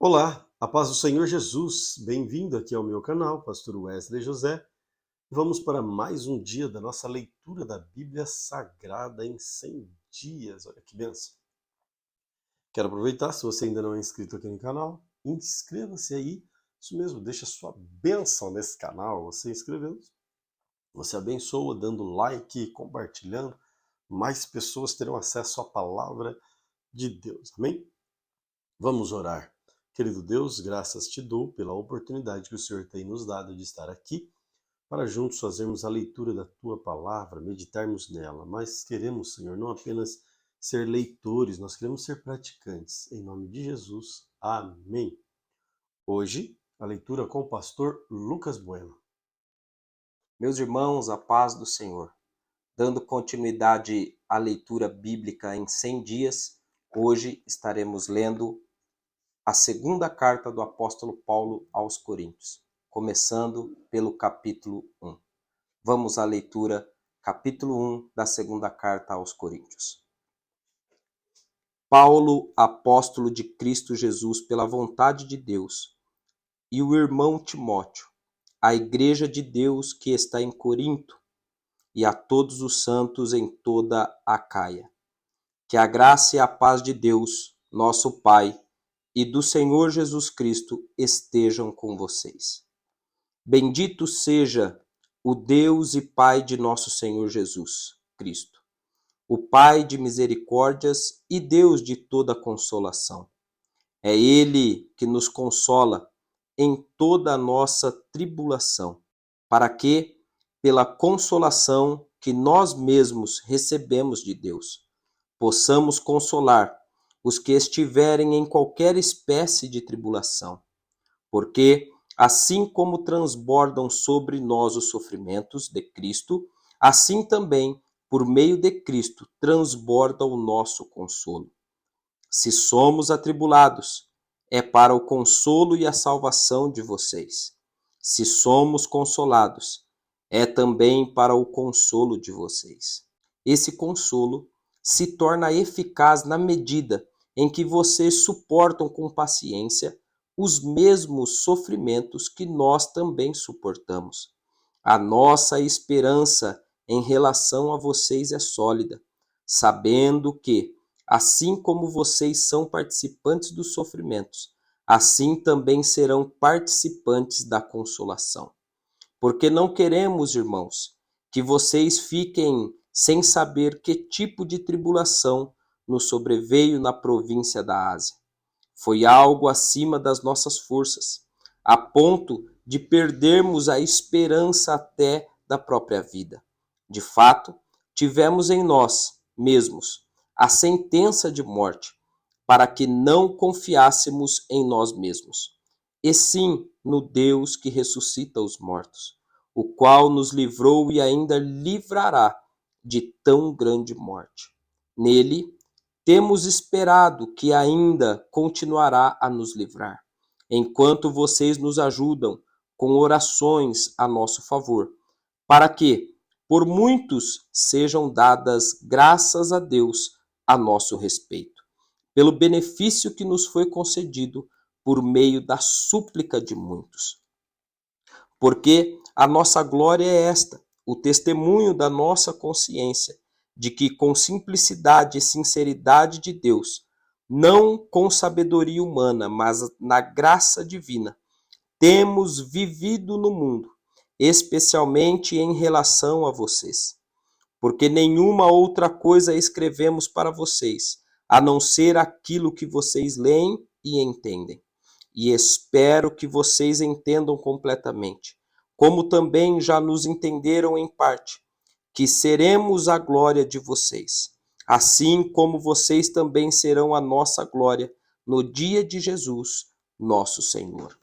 Olá, a paz do Senhor Jesus. Bem-vindo aqui ao meu canal, Pastor Wesley José. Vamos para mais um dia da nossa leitura da Bíblia Sagrada em 100 dias. Olha que benção. Quero aproveitar, se você ainda não é inscrito aqui no canal, inscreva-se aí. Isso mesmo, deixa sua bênção nesse canal, você inscrevendo-se. Você abençoa, dando like, compartilhando. Mais pessoas terão acesso à palavra de Deus. Amém? Vamos orar. Querido Deus, graças te dou pela oportunidade que o Senhor tem nos dado de estar aqui para juntos fazermos a leitura da tua palavra, meditarmos nela. Mas queremos, Senhor, não apenas ser leitores, nós queremos ser praticantes. Em nome de Jesus, amém. Hoje, a leitura com o pastor Lucas Bueno. Meus irmãos, a paz do Senhor. Dando continuidade à leitura bíblica em 100 dias, hoje estaremos lendo a segunda carta do apóstolo Paulo aos Coríntios, começando pelo capítulo 1. Vamos à leitura, capítulo 1 da segunda carta aos Coríntios. Paulo, apóstolo de Cristo Jesus pela vontade de Deus, e o irmão Timóteo, a igreja de Deus que está em Corinto, e a todos os santos em toda a Acaia. Que a graça e a paz de Deus, nosso Pai, e do Senhor Jesus Cristo estejam com vocês. Bendito seja o Deus e Pai de nosso Senhor Jesus Cristo, o Pai de misericórdias e Deus de toda consolação. É Ele que nos consola em toda a nossa tribulação, para que, pela consolação que nós mesmos recebemos de Deus, possamos consolar os que estiverem em qualquer espécie de tribulação. Porque, assim como transbordam sobre nós os sofrimentos de Cristo, assim também, por meio de Cristo, transborda o nosso consolo. Se somos atribulados, é para o consolo e a salvação de vocês. Se somos consolados, é também para o consolo de vocês. Esse consolo se torna eficaz na medida em que vocês suportam com paciência os mesmos sofrimentos que nós também suportamos. A nossa esperança em relação a vocês é sólida, sabendo que, assim como vocês são participantes dos sofrimentos, assim também serão participantes da consolação. Porque não queremos, irmãos, que vocês fiquem sem saber que tipo de tribulação nos sobreveio na província da Ásia. Foi algo acima das nossas forças, a ponto de perdermos a esperança até da própria vida. De fato, tivemos em nós mesmos a sentença de morte, para que não confiássemos em nós mesmos, e sim no Deus que ressuscita os mortos, o qual nos livrou e ainda livrará de tão grande morte. Nele, temos esperado que ainda continuará a nos livrar, enquanto vocês nos ajudam com orações a nosso favor, para que, por muitos, sejam dadas graças a Deus a nosso respeito, pelo benefício que nos foi concedido por meio da súplica de muitos. Porque a nossa glória é esta, o testemunho da nossa consciência, de que com simplicidade e sinceridade de Deus, não com sabedoria humana, mas na graça divina, temos vivido no mundo, especialmente em relação a vocês. Porque nenhuma outra coisa escrevemos para vocês, a não ser aquilo que vocês leem e entendem. E espero que vocês entendam completamente, como também já nos entenderam em parte, que seremos a glória de vocês, assim como vocês também serão a nossa glória no dia de Jesus, nosso Senhor.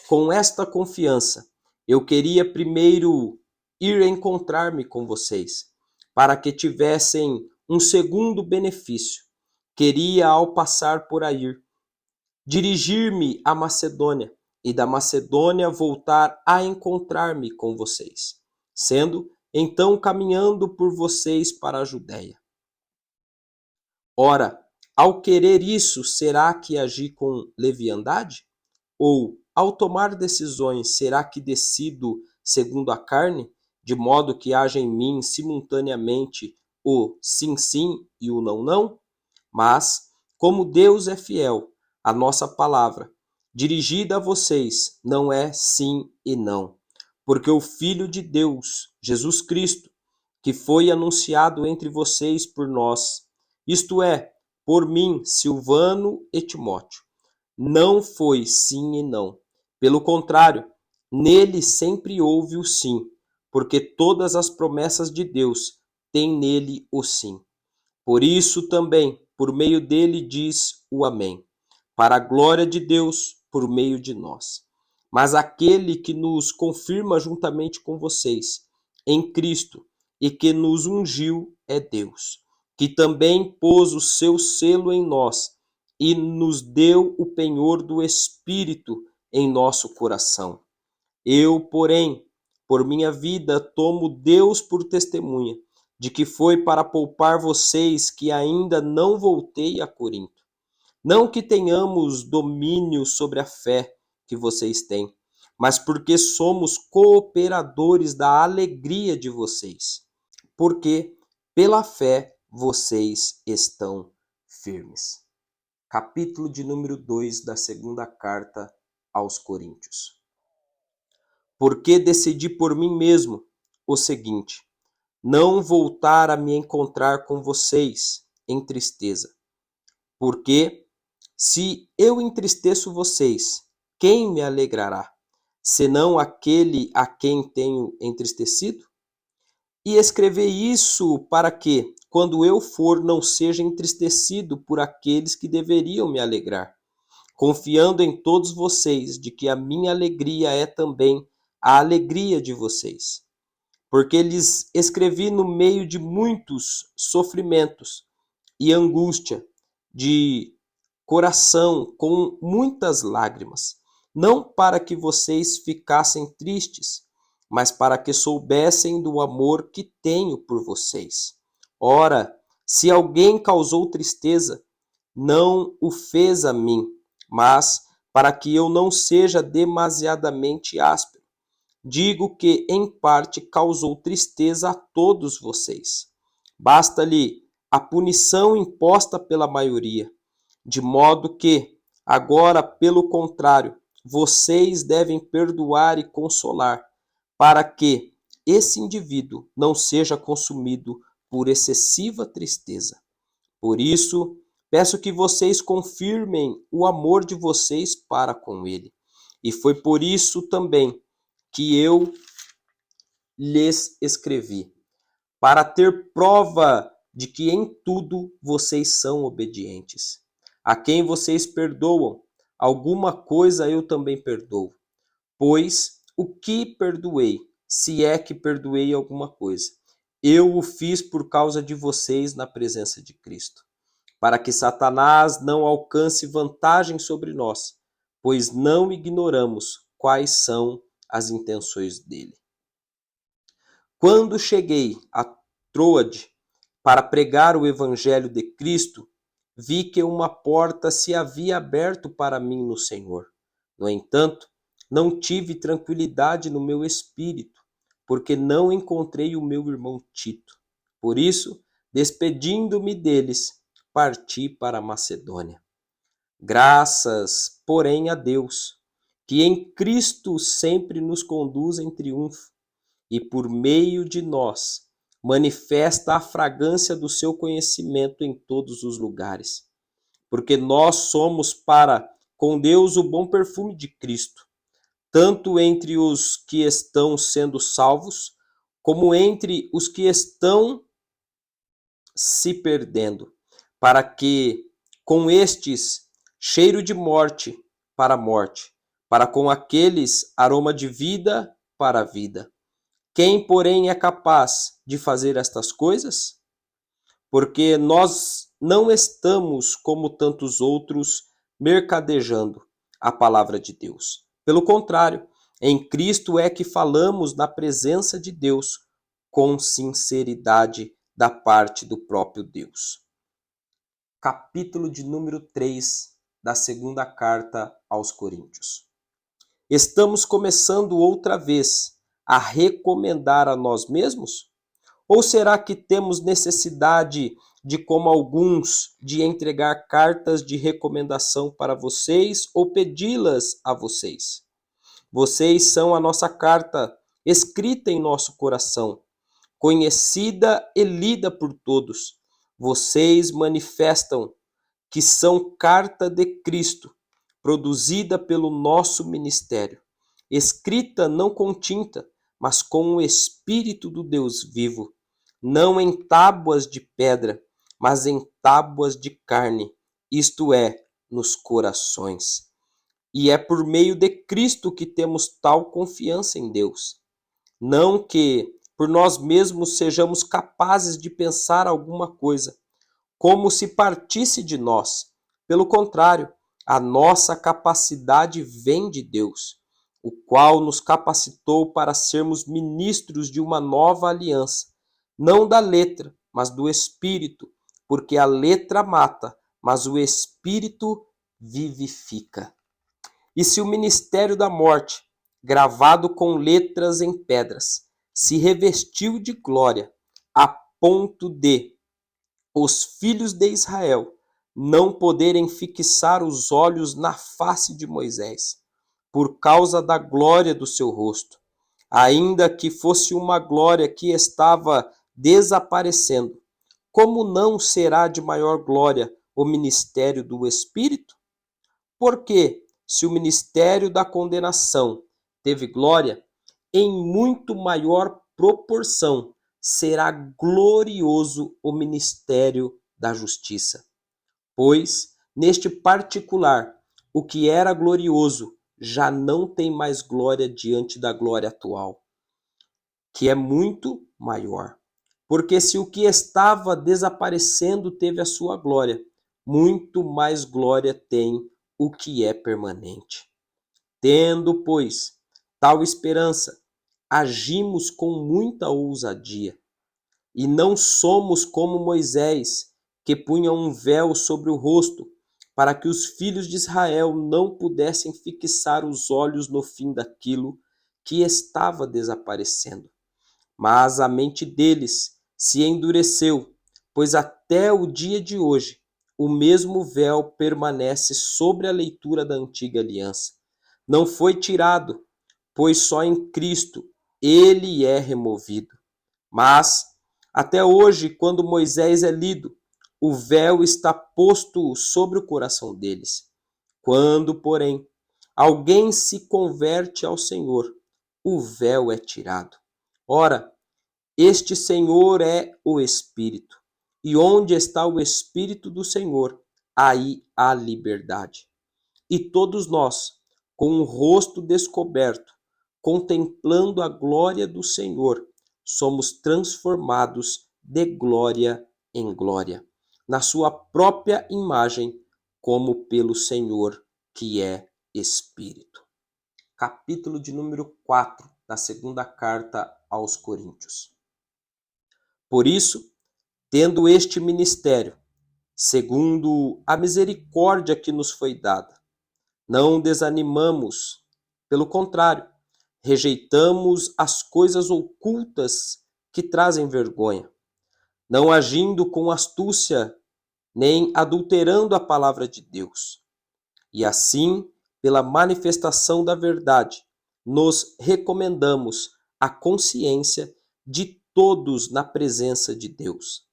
Com esta confiança, eu queria primeiro ir encontrar-me com vocês, para que tivessem um segundo benefício. Queria, ao passar por aí, dirigir-me à Macedônia e da Macedônia voltar a encontrar-me com vocês, sendo então caminhando por vocês para a Judéia. Ora, Ao querer isso, será que agi com leviandade? Ou, ao tomar decisões, será que decido segundo a carne, de modo que haja em mim simultaneamente o sim, sim e o não, não? Mas, como Deus é fiel, a nossa palavra, dirigida a vocês, não é sim e não. Porque o Filho de Deus, Jesus Cristo, que foi anunciado entre vocês por nós, isto é, por mim, Silvano e Timóteo, não foi sim e não. Pelo contrário, nele sempre houve o sim, porque todas as promessas de Deus têm nele o sim. Por isso também, por meio dele diz o Amém, para a glória de Deus por meio de nós. Mas aquele que nos confirma juntamente com vocês em Cristo e que nos ungiu é Deus, que também pôs o seu selo em nós e nos deu o penhor do Espírito em nosso coração. Eu, porém, por minha vida, tomo Deus por testemunha de que foi para poupar vocês que ainda não voltei a Corinto. Não que tenhamos domínio sobre a fé que vocês têm, mas porque somos cooperadores da alegria de vocês. Porque pela fé vocês estão firmes. Capítulo de número 2 da segunda carta aos Coríntios. Porque decidi por mim mesmo o seguinte: não voltar a me encontrar com vocês em tristeza. Porque se eu entristeço vocês, quem me alegrará, senão aquele a quem tenho entristecido? E escrever isso para que, quando eu for, não seja entristecido por aqueles que deveriam me alegrar, confiando em todos vocês de que a minha alegria é também a alegria de vocês. Porque lhes escrevi no meio de muitos sofrimentos e angústia de coração, com muitas lágrimas, não para que vocês ficassem tristes, mas para que soubessem do amor que tenho por vocês. Ora, se alguém causou tristeza, não o fez a mim, mas para que eu não seja demasiadamente áspero. Digo que, em parte, causou tristeza a todos vocês. Basta-lhe a punição imposta pela maioria, de modo que, agora, pelo contrário, vocês devem perdoar e consolar, para que esse indivíduo não seja consumido por excessiva tristeza. Por isso, peço que vocês confirmem o amor de vocês para com ele. E foi por isso também que eu lhes escrevi, para ter prova de que em tudo vocês são obedientes. A quem vocês perdoam, alguma coisa eu também perdoo. Pois o que perdoei, se é que perdoei alguma coisa, eu o fiz por causa de vocês na presença de Cristo, para que Satanás não alcance vantagem sobre nós, pois não ignoramos quais são as intenções dele. Quando cheguei a Troade para pregar o evangelho de Cristo, vi que uma porta se havia aberto para mim no Senhor. No entanto, não tive tranquilidade no meu espírito, porque não encontrei o meu irmão Tito. Por isso, despedindo-me deles, parti para a Macedônia. Graças, porém, a Deus, que em Cristo sempre nos conduz em triunfo, e por meio de nós manifesta a fragrância do seu conhecimento em todos os lugares. Porque nós somos para com Deus o bom perfume de Cristo, tanto entre os que estão sendo salvos, como entre os que estão se perdendo, para que com estes cheiro de morte para a morte, para com aqueles aroma de vida para a vida. Quem, porém, é capaz de fazer estas coisas? Porque nós não estamos, como tantos outros, mercadejando a palavra de Deus. Pelo contrário, em Cristo é que falamos na presença de Deus com sinceridade da parte do próprio Deus. capítulo de número 3 da segunda carta aos Coríntios. Estamos começando outra vez a recomendar a nós mesmos? Ou será que temos necessidade de, como alguns, de entregar cartas de recomendação para vocês ou pedi-las a vocês? Vocês são a nossa carta escrita em nosso coração, conhecida e lida por todos. Vocês manifestam que são carta de Cristo, produzida pelo nosso ministério, escrita não com tinta, mas com o Espírito do Deus vivo, não em tábuas de pedra, mas em tábuas de carne, isto é, nos corações. E é por meio de Cristo que temos tal confiança em Deus. Não que, por nós mesmos, sejamos capazes de pensar alguma coisa, como se partisse de nós. Pelo contrário, a nossa capacidade vem de Deus, o qual nos capacitou para sermos ministros de uma nova aliança, não da letra, mas do Espírito, porque a letra mata, mas o Espírito vivifica. E se o ministério da morte, gravado com letras em pedras, se revestiu de glória, a ponto de os filhos de Israel não poderem fixar os olhos na face de Moisés, por causa da glória do seu rosto, ainda que fosse uma glória que estava desaparecendo, como não será de maior glória o ministério do Espírito? Porque, se o ministério da condenação teve glória, em muito maior proporção será glorioso o ministério da justiça. Pois, neste particular, o que era glorioso já não tem mais glória diante da glória atual, que é muito maior. Porque se o que estava desaparecendo teve a sua glória, muito mais glória tem o que é permanente. Tendo, pois, tal esperança, agimos com muita ousadia, e não somos como Moisés, que punha um véu sobre o rosto, para que os filhos de Israel não pudessem fixar os olhos no fim daquilo que estava desaparecendo. Mas a mente deles se endureceu, pois até o dia de hoje o mesmo véu permanece sobre a leitura da antiga aliança. Não foi tirado, pois só em Cristo ele é removido. Mas, até hoje, quando Moisés é lido, o véu está posto sobre o coração deles. Quando, porém, alguém se converte ao Senhor, o véu é tirado. Ora, este Senhor é o Espírito, e onde está o Espírito do Senhor, aí há liberdade. E todos nós, com o rosto descoberto, contemplando a glória do Senhor, somos transformados de glória em glória, na sua própria imagem, como pelo Senhor, que é Espírito. Capítulo de número 4 da segunda carta aos Coríntios. Por isso, tendo este ministério, segundo a misericórdia que nos foi dada, não desanimamos, pelo contrário, rejeitamos as coisas ocultas que trazem vergonha, não agindo com astúcia, nem adulterando a palavra de Deus. E assim, pela manifestação da verdade, nos recomendamos à consciência de todos na presença de Deus.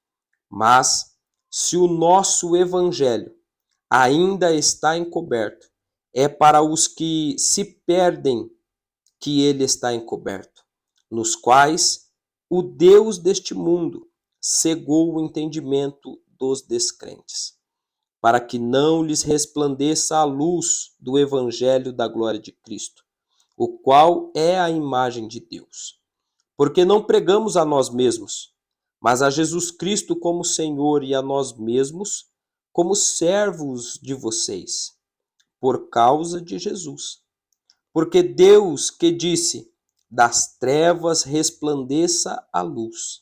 Mas, se o nosso evangelho ainda está encoberto, é para os que se perdem que ele está encoberto, nos quais o Deus deste mundo cegou o entendimento dos descrentes, para que não lhes resplandeça a luz do evangelho da glória de Cristo, o qual é a imagem de Deus. Porque não pregamos a nós mesmos, mas a Jesus Cristo como Senhor e a nós mesmos como servos de vocês, por causa de Jesus. Porque Deus que disse, das trevas resplandeça a luz,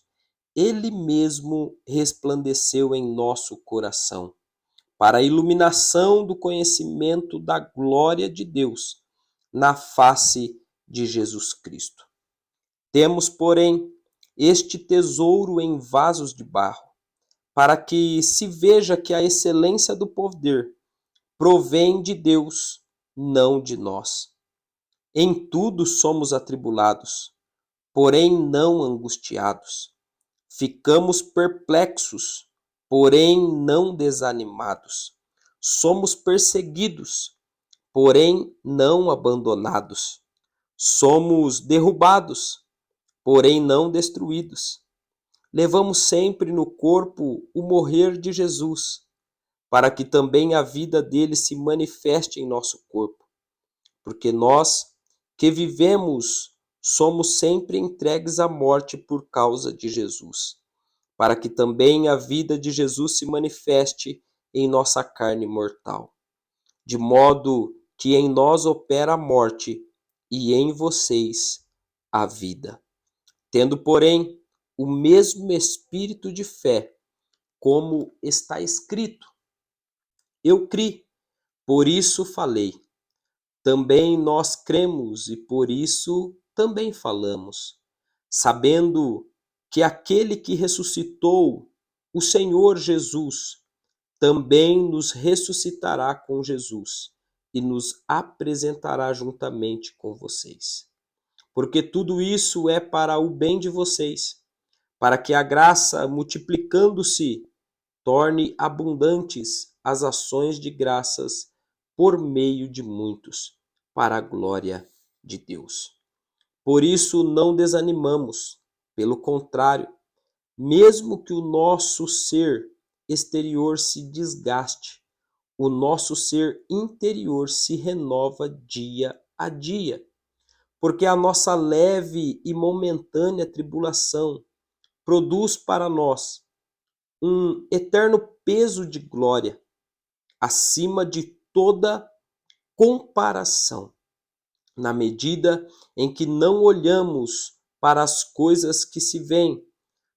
Ele mesmo resplandeceu em nosso coração, para a iluminação do conhecimento da glória de Deus na face de Jesus Cristo. Temos, porém, este tesouro em vasos de barro, para que se veja que a excelência do poder provém de Deus, não de nós. Em tudo somos atribulados, porém não angustiados. Ficamos perplexos, porém não desanimados. Somos perseguidos, porém não abandonados. Somos derrubados, porém não destruídos. Levamos sempre no corpo o morrer de Jesus, para que também a vida dele se manifeste em nosso corpo. Porque nós, que vivemos, somos sempre entregues à morte por causa de Jesus, para que também a vida de Jesus se manifeste em nossa carne mortal. De modo que em nós opera a morte e em vocês a vida. Tendo, porém, o mesmo espírito de fé, como está escrito: eu criei, por isso falei. Também nós cremos e por isso também falamos, sabendo que aquele que ressuscitou o Senhor Jesus também nos ressuscitará com Jesus e nos apresentará juntamente com vocês. Porque tudo isso é para o bem de vocês, para que a graça, multiplicando-se, torne abundantes as ações de graças por meio de muitos, para a glória de Deus. Por isso não desanimamos, pelo contrário, mesmo que o nosso ser exterior se desgaste, o nosso ser interior se renova dia a dia, porque a nossa leve e momentânea tribulação produz para nós um eterno peso de glória, acima de toda comparação, na medida em que não olhamos para as coisas que se veem,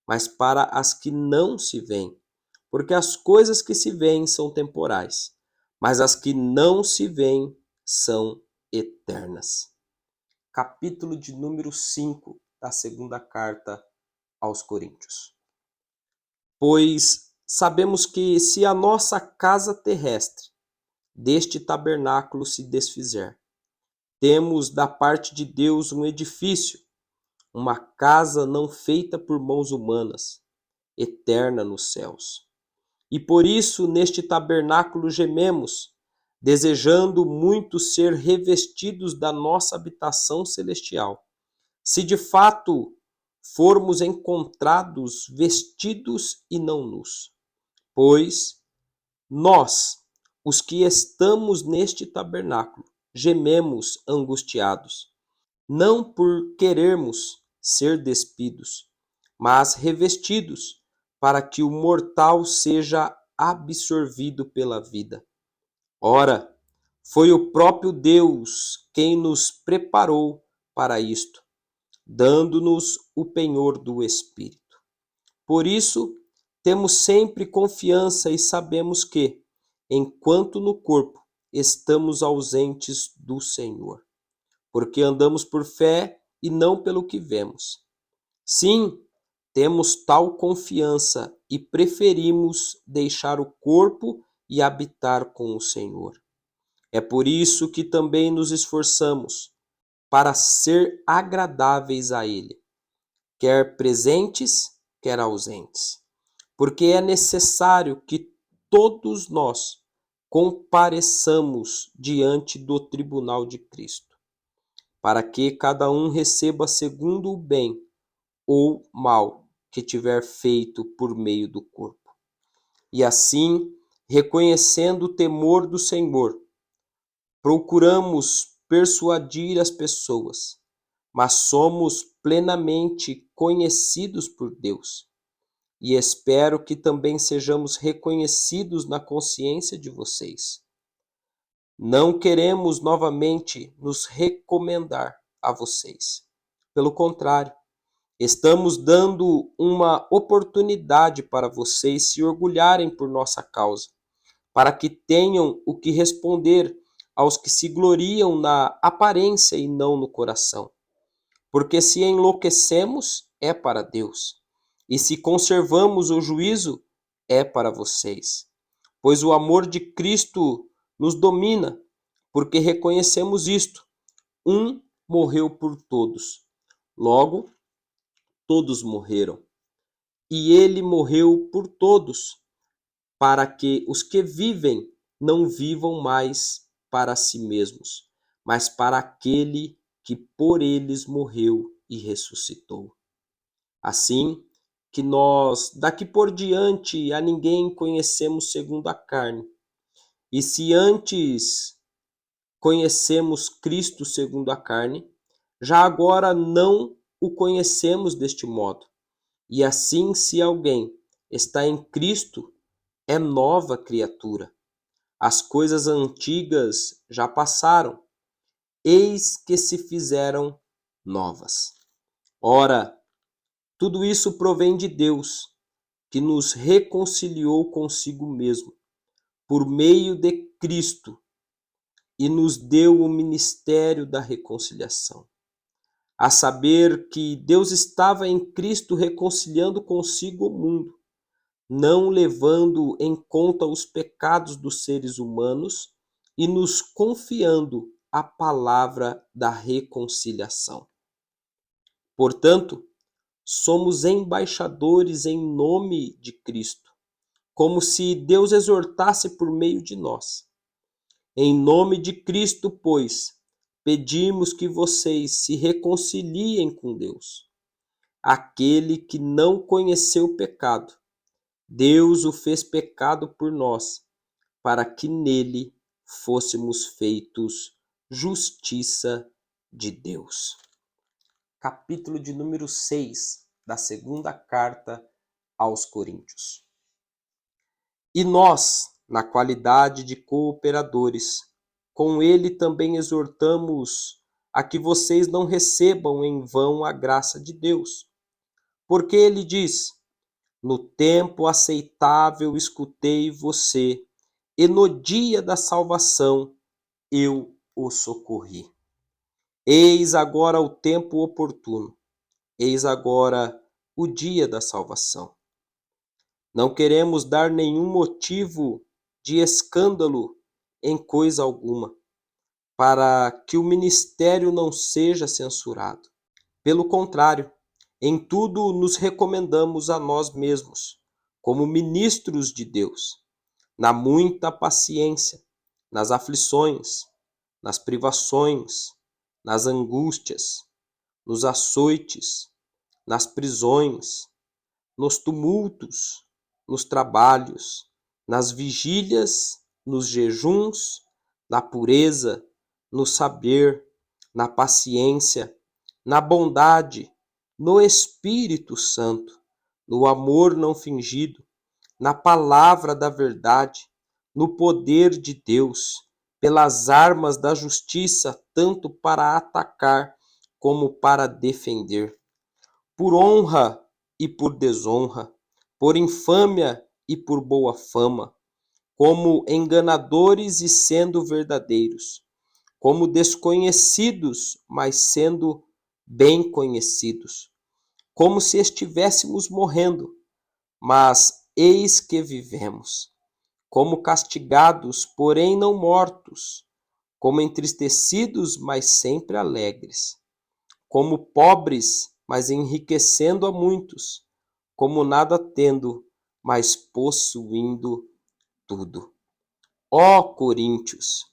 mas para as que não se veem. Porque as coisas que se veem são temporais, mas as que não se veem são eternas. Capítulo de número 5 da segunda carta aos Coríntios. Pois sabemos que se a nossa casa terrestre deste tabernáculo se desfizer, temos da parte de Deus um edifício, uma casa não feita por mãos humanas, eterna nos céus. E por isso neste tabernáculo gememos, desejando muito ser revestidos da nossa habitação celestial. Se de fato formos encontrados vestidos e não nus. Pois nós, os que estamos neste tabernáculo, gememos angustiados, não por querermos ser despidos, mas revestidos, para que o mortal seja absorvido pela vida. Ora, foi o próprio Deus quem nos preparou para isto, dando-nos o penhor do Espírito. Por isso, temos sempre confiança e sabemos que, enquanto no corpo, estamos ausentes do Senhor, porque andamos por fé e não pelo que vemos. Sim, temos tal confiança e preferimos deixar o corpo e habitar com o Senhor. É por isso que também nos esforçamos para ser agradáveis a Ele, quer presentes, quer ausentes, porque é necessário que todos nós compareçamos diante do tribunal de Cristo, para que cada um receba segundo o bem ou mal que tiver feito por meio do corpo. E assim, reconhecendo o temor do Senhor, procuramos persuadir as pessoas, mas somos plenamente conhecidos por Deus. E espero que também sejamos reconhecidos na consciência de vocês. Não queremos novamente nos recomendar a vocês. Pelo contrário, estamos dando uma oportunidade para vocês se orgulharem por nossa causa, para que tenham o que responder aos que se gloriam na aparência e não no coração. Porque se enlouquecemos, é para Deus, e se conservamos o juízo, é para vocês. Pois o amor de Cristo nos domina, porque reconhecemos isto: um morreu por todos, logo todos morreram. E ele morreu por todos, para que os que vivem não vivam mais para si mesmos, mas para aquele que por eles morreu e ressuscitou. Assim que nós, daqui por diante, a ninguém conhecemos segundo a carne. E se antes conhecemos Cristo segundo a carne, já agora não o conhecemos deste modo. E assim, se alguém está em Cristo, é nova criatura. As coisas antigas já passaram, eis que se fizeram novas. Ora, tudo isso provém de Deus, que nos reconciliou consigo mesmo, por meio de Cristo, e nos deu o ministério da reconciliação. A saber que Deus estava em Cristo reconciliando consigo o mundo, não levando em conta os pecados dos seres humanos e nos confiando a palavra da reconciliação. Portanto, somos embaixadores em nome de Cristo, como se Deus exortasse por meio de nós. Em nome de Cristo, pois, pedimos que vocês se reconciliem com Deus. Aquele que não conheceu o pecado, Deus o fez pecado por nós, para que nele fôssemos feitos justiça de Deus. Capítulo de número 6 da segunda carta aos Coríntios. E nós, na qualidade de cooperadores, com ele também exortamos a que vocês não recebam em vão a graça de Deus. Porque ele diz: no tempo aceitável escutei você, e no dia da salvação eu o socorri. Eis agora o tempo oportuno, eis agora o dia da salvação. Não queremos dar nenhum motivo de escândalo em coisa alguma, para que o ministério não seja censurado. Pelo contrário, em tudo nos recomendamos a nós mesmos, como ministros de Deus, na muita paciência, nas aflições, nas privações, nas angústias, nos açoites, nas prisões, nos tumultos, nos trabalhos, nas vigílias, nos jejuns, na pureza, no saber, na paciência, na bondade, no Espírito Santo, no amor não fingido, na palavra da verdade, no poder de Deus, pelas armas da justiça, tanto para atacar como para defender, por honra e por desonra, por infâmia e por boa fama, como enganadores e sendo verdadeiros, como desconhecidos, mas sendo bem conhecidos, como se estivéssemos morrendo, mas eis que vivemos, como castigados, porém não mortos, como entristecidos, mas sempre alegres, como pobres, mas enriquecendo a muitos, como nada tendo, mas possuindo tudo. Ó Coríntios,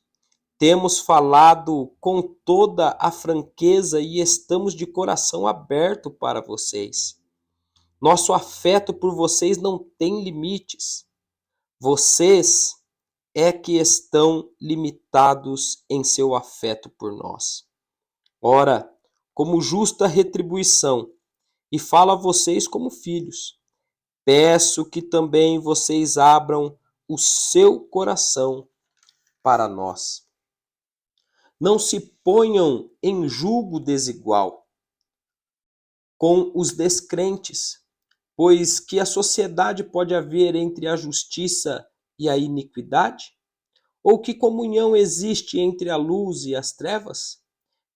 temos falado com toda a franqueza e estamos de coração aberto para vocês. Nosso afeto por vocês não tem limites. Vocês é que estão limitados em seu afeto por nós. Ora, como justa retribuição, e falo a vocês como filhos, peço que também vocês abram o seu coração para nós. Não se ponham em julgo desigual com os descrentes, pois que a sociedade pode haver entre a justiça e a iniquidade? Ou que comunhão existe entre a luz e as trevas?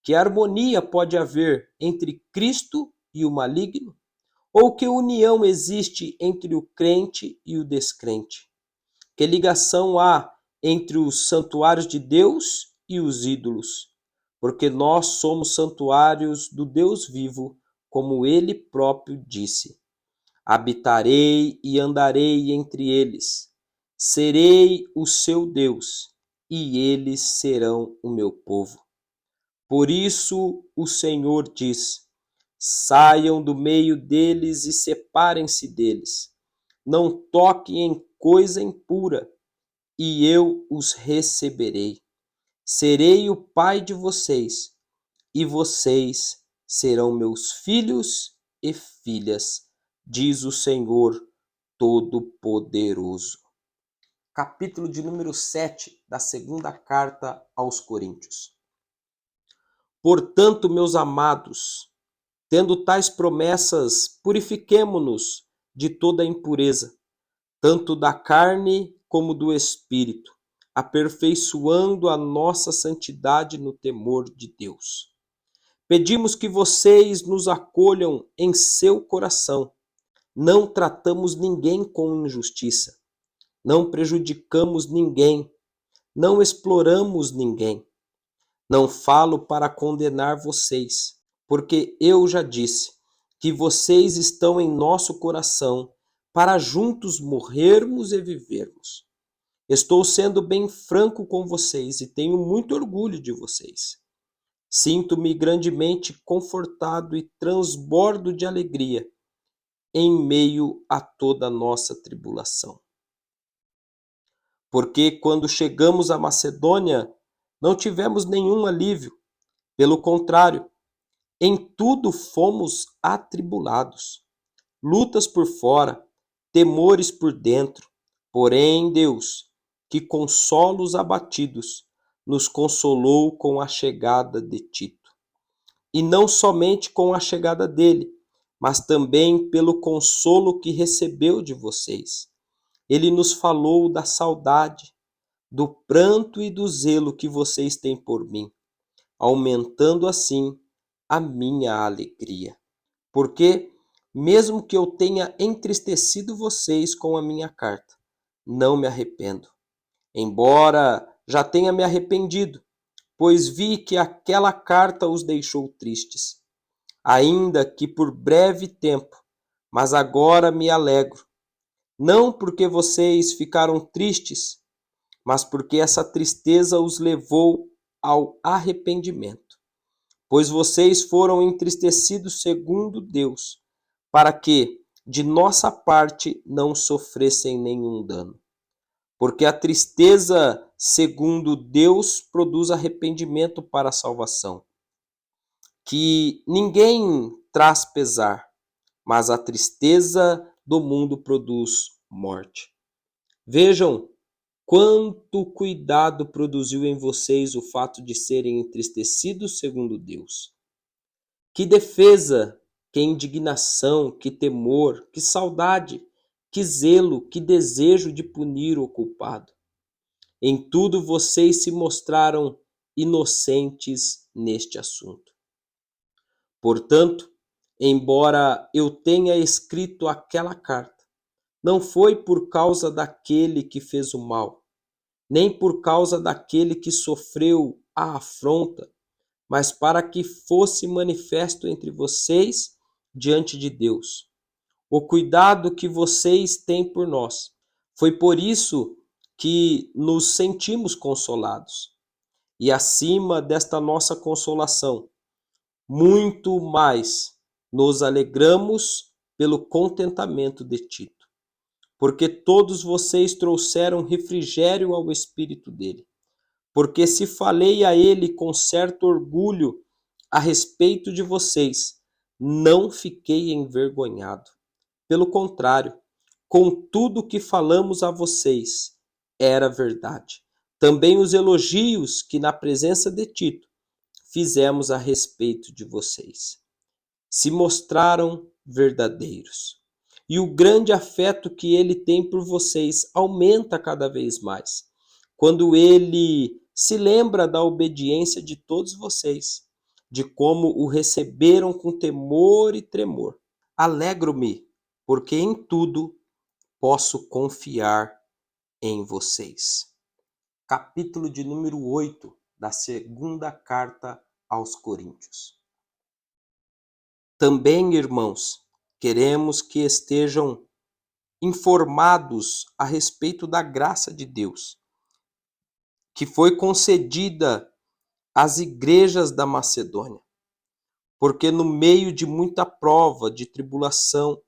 Que harmonia pode haver entre Cristo e o maligno? Ou que união existe entre o crente e o descrente? Que ligação há entre os santuários de Deus e os ídolos? Porque nós somos santuários do Deus vivo, como ele próprio disse. Habitarei e andarei entre eles. Serei o seu Deus, e eles serão o meu povo. Por isso o Senhor diz: saiam do meio deles e separem-se deles. Não toquem em coisa impura, e eu os receberei. Serei o pai de vocês, e vocês serão meus filhos e filhas, diz o Senhor Todo-Poderoso. Capítulo de número 7 da segunda carta aos Coríntios. Portanto, meus amados, tendo tais promessas, purifiquemo-nos de toda impureza, tanto da carne como do espírito, aperfeiçoando a nossa santidade no temor de Deus. Pedimos que vocês nos acolham em seu coração. Não tratamos ninguém com injustiça, não prejudicamos ninguém, não exploramos ninguém. Não falo para condenar vocês, porque eu já disse que vocês estão em nosso coração para juntos morrermos e vivermos. Estou sendo bem franco com vocês e tenho muito orgulho de vocês. Sinto-me grandemente confortado e transbordo de alegria em meio a toda a nossa tribulação. Porque quando chegamos à Macedônia, não tivemos nenhum alívio. Pelo contrário, em tudo fomos atribulados. Lutas por fora, temores por dentro. Porém, Deus, que consola os abatidos, nos consolou com a chegada de Tito. E não somente com a chegada dele, mas também pelo consolo que recebeu de vocês. Ele nos falou da saudade, do pranto e do zelo que vocês têm por mim, aumentando assim a minha alegria. Porque, mesmo que eu tenha entristecido vocês com a minha carta, não me arrependo. Embora já tenha me arrependido, pois vi que aquela carta os deixou tristes. Ainda que por breve tempo, mas agora me alegro. Não porque vocês ficaram tristes, mas porque essa tristeza os levou ao arrependimento. Pois vocês foram entristecidos segundo Deus, para que, de nossa parte, não sofressem nenhum dano. Porque a tristeza segundo Deus produz arrependimento para a salvação, que ninguém traz pesar, mas a tristeza do mundo produz morte. Vejam quanto cuidado produziu em vocês o fato de serem entristecidos segundo Deus. Que defesa, que indignação, que temor, que saudade, que zelo, que desejo de punir o culpado. Em tudo vocês se mostraram inocentes neste assunto. Portanto, embora eu tenha escrito aquela carta, não foi por causa daquele que fez o mal, nem por causa daquele que sofreu a afronta, mas para que fosse manifesto entre vocês diante de Deus o cuidado que vocês têm por nós. Foi por isso que nos sentimos consolados. E acima desta nossa consolação, muito mais nos alegramos pelo contentamento de Tito, porque todos vocês trouxeram refrigério ao espírito dele. Porque se falei a ele com certo orgulho a respeito de vocês, não fiquei envergonhado. Pelo contrário, com tudo que falamos a vocês, era verdade. Também os elogios que na presença de Tito fizemos a respeito de vocês se mostraram verdadeiros. e o grande afeto que ele tem por vocês aumenta cada vez mais, quando ele se lembra da obediência de todos vocês, de como o receberam com temor e tremor. Alegro-me, porque em tudo posso confiar em vocês. Capítulo de número 8 da segunda carta aos Coríntios. Também, irmãos, queremos que estejam informados a respeito da graça de Deus, que foi concedida às igrejas da Macedônia, porque no meio de muita prova, de tribulação,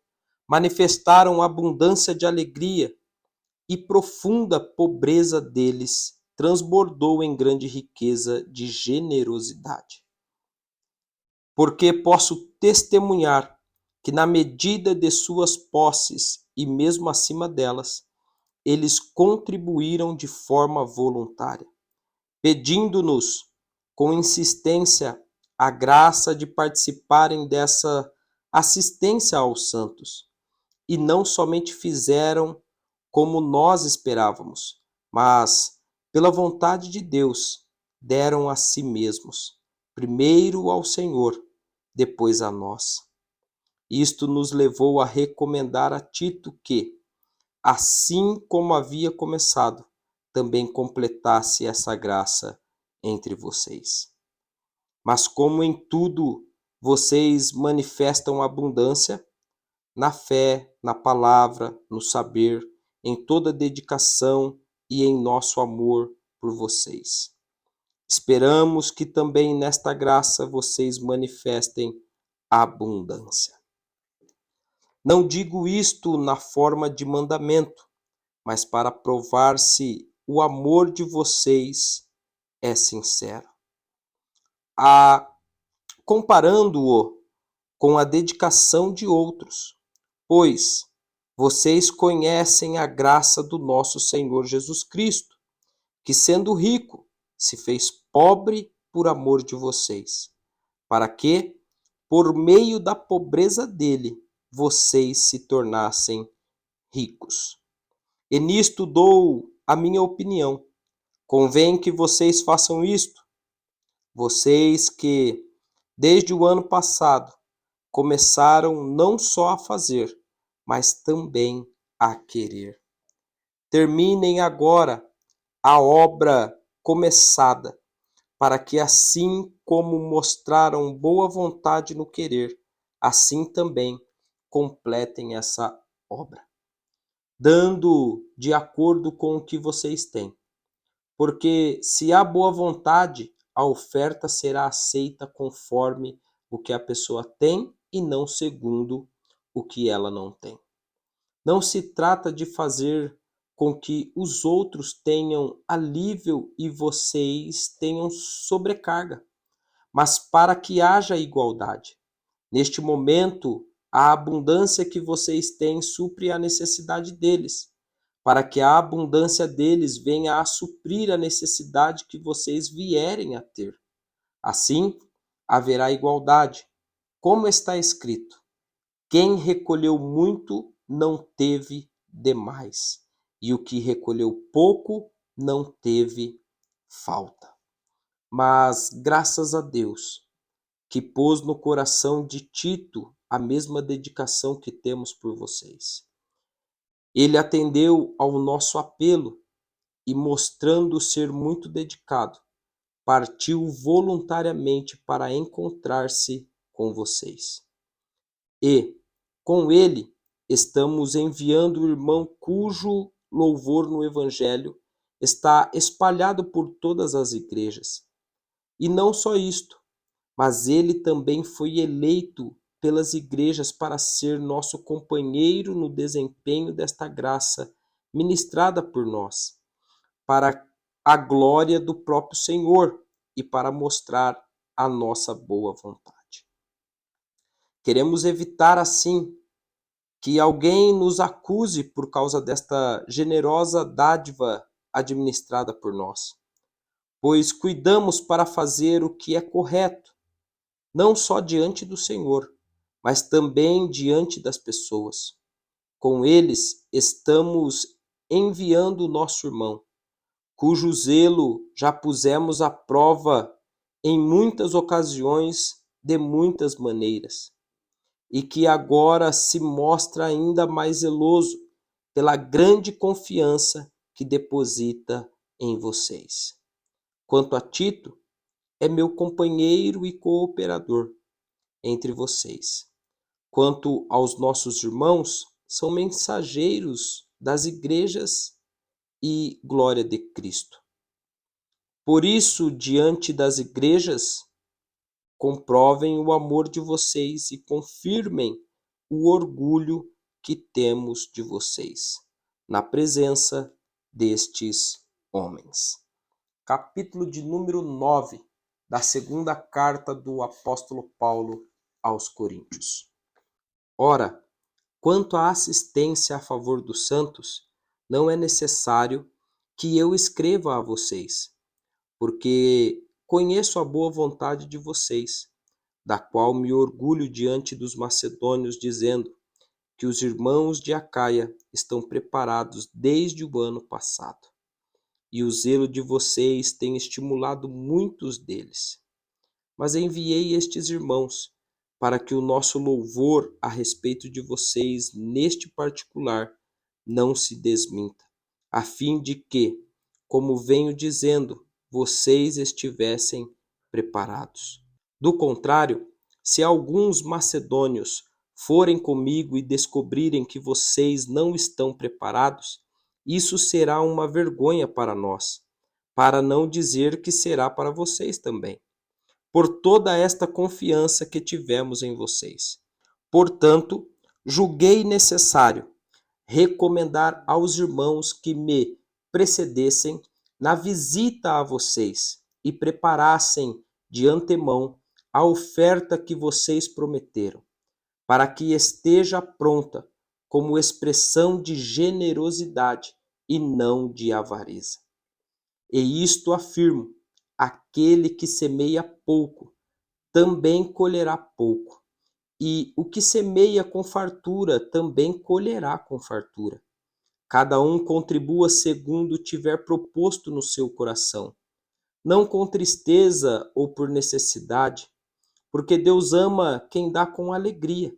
manifestaram abundância de alegria, e profunda pobreza deles transbordou em grande riqueza de generosidade. Porque posso testemunhar que na medida de suas posses e mesmo acima delas, eles contribuíram de forma voluntária, pedindo-nos com insistência a graça de participarem dessa assistência aos santos, e não somente fizeram como nós esperávamos, mas, pela vontade de Deus, deram a si mesmos, primeiro ao Senhor, depois a nós. Isto nos levou a recomendar a Tito que, assim como havia começado, também completasse essa graça entre vocês. Mas como em tudo vocês manifestam abundância, na fé, na palavra, no saber, em toda dedicação e em nosso amor por vocês. Esperamos que também nesta graça vocês manifestem abundância. Não digo isto na forma de mandamento, mas para provar se o amor de vocês é sincero. Comparando-o com a dedicação de outros, pois vocês conhecem a graça do nosso Senhor Jesus Cristo, que sendo rico, se fez pobre por amor de vocês, para que, por meio da pobreza dele, vocês se tornassem ricos. E nisto dou a minha opinião. Convém que vocês façam isto. Vocês que, desde o ano passado, começaram não só a fazer, mas também a querer. Terminem agora a obra começada, para que assim como mostraram boa vontade no querer, assim também completem essa obra, dando de acordo com o que vocês têm. Porque se há boa vontade, a oferta será aceita conforme o que a pessoa tem e não segundo o que ela não tem. Não se trata de fazer com que os outros tenham alívio e vocês tenham sobrecarga, mas para que haja igualdade. Neste momento, a abundância que vocês têm supre a necessidade deles, para que a abundância deles venha a suprir a necessidade que vocês vierem a ter. Assim, haverá igualdade. Como está escrito: quem recolheu muito não teve demais, e o que recolheu pouco não teve falta. Mas graças a Deus, que pôs no coração de Tito a mesma dedicação que temos por vocês. Ele atendeu ao nosso apelo e, mostrando ser muito dedicado, partiu voluntariamente para encontrar-se com vocês. E, com ele, estamos enviando o irmão cujo louvor no Evangelho está espalhado por todas as igrejas. E não só isto, mas ele também foi eleito pelas igrejas para ser nosso companheiro no desempenho desta graça ministrada por nós, para a glória do próprio Senhor e para mostrar a nossa boa vontade. Queremos evitar, assim, que alguém nos acuse por causa desta generosa dádiva administrada por nós, pois cuidamos para fazer o que é correto, não só diante do Senhor, mas também diante das pessoas. com eles estamos enviando o nosso irmão, cujo zelo já pusemos à prova em muitas ocasiões, de muitas maneiras, e que agora se mostra ainda mais zeloso pela grande confiança que deposita em vocês. Quanto a Tito, é meu companheiro e cooperador entre vocês. Quanto aos nossos irmãos, são mensageiros das igrejas e glória de Cristo. Por isso, diante das igrejas, comprovem o amor de vocês e confirmem o orgulho que temos de vocês, na presença destes homens. Capítulo de número 9 da segunda carta do apóstolo Paulo aos Coríntios. Ora, quanto à assistência a favor dos santos, não é necessário que eu escreva a vocês, porque conheço a boa vontade de vocês, da qual me orgulho diante dos macedônios, dizendo que os irmãos de Acaia estão preparados desde o ano passado, e o zelo de vocês tem estimulado muitos deles. Mas enviei estes irmãos para que o nosso louvor a respeito de vocês neste particular não se desminta, a fim de que, como venho dizendo, vocês estivessem preparados. Do contrário, se alguns macedônios forem comigo e descobrirem que vocês não estão preparados, isso será uma vergonha para nós, para não dizer que será para vocês também, por toda esta confiança que tivemos em vocês. Portanto, julguei necessário recomendar aos irmãos que me precedessem na visita a vocês e preparassem de antemão a oferta que vocês prometeram, para que esteja pronta como expressão de generosidade e não de avareza. E isto afirmo: aquele que semeia pouco também colherá pouco, e o que semeia com fartura também colherá com fartura. Cada um contribua segundo tiver proposto no seu coração, não com tristeza ou por necessidade, porque Deus ama quem dá com alegria.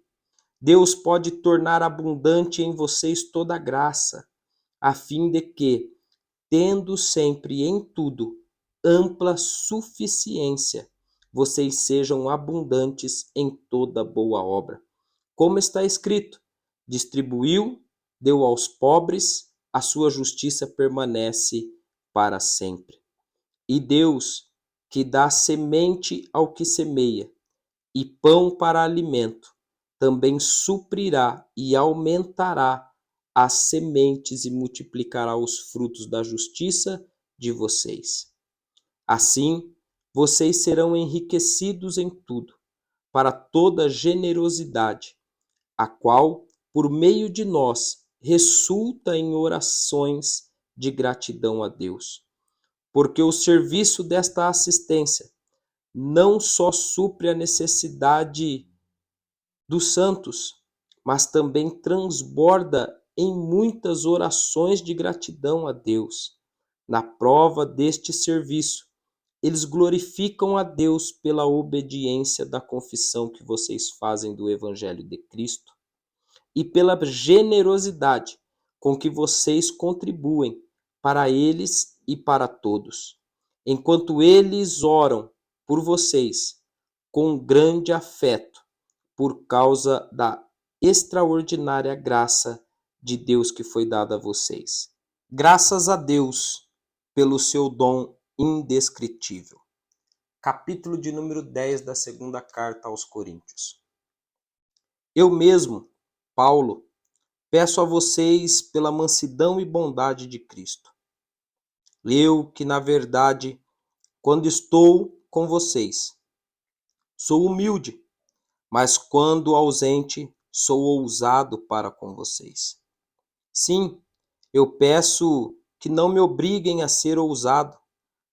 Deus pode tornar abundante em vocês toda graça, a fim de que, tendo sempre em tudo ampla suficiência, vocês sejam abundantes em toda boa obra. Como está escrito: distribuiu, deu aos pobres, a sua justiça permanece para sempre. E Deus, que dá semente ao que semeia e pão para alimento, também suprirá e aumentará as sementes e multiplicará os frutos da justiça de vocês. Assim, vocês serão enriquecidos em tudo, para toda generosidade, a qual, por meio de nós, resulta em orações de gratidão a Deus. Porque o serviço desta assistência não só supre a necessidade dos santos, mas também transborda em muitas orações de gratidão a Deus. Na prova deste serviço, eles glorificam a Deus pela obediência da confissão que vocês fazem do Evangelho de Cristo e pela generosidade com que vocês contribuem para eles e para todos, enquanto eles oram por vocês com grande afeto por causa da extraordinária graça de Deus que foi dada a vocês. Graças a Deus pelo seu dom indescritível. Capítulo de número 10 da segunda carta aos Coríntios. Eu mesmo, Paulo, peço a vocês pela mansidão e bondade de Cristo. Eu que, na verdade, quando estou com vocês, sou humilde, mas quando ausente, sou ousado para com vocês. Sim, eu peço que não me obriguem a ser ousado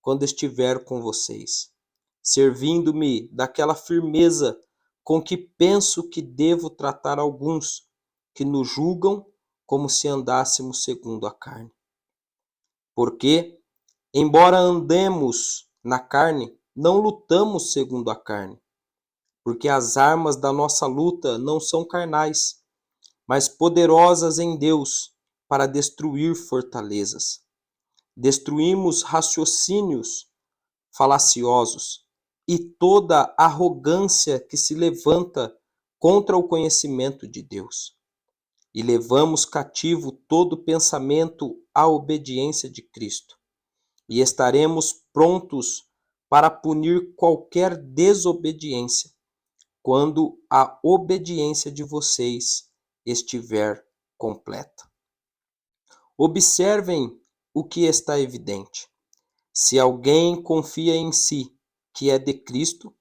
quando estiver com vocês, servindo-me daquela firmeza com que penso que devo tratar alguns que nos julgam como se andássemos segundo a carne. Porque, embora andemos na carne, não lutamos segundo a carne, porque as armas da nossa luta não são carnais, mas poderosas em Deus para destruir fortalezas. Destruímos raciocínios falaciosos e toda arrogância que se levanta contra o conhecimento de Deus. E levamos cativo todo pensamento à obediência de Cristo. E estaremos prontos para punir qualquer desobediência, quando a obediência de vocês estiver completa. Observem o que está evidente. Se alguém confia em si, que é de Cristo,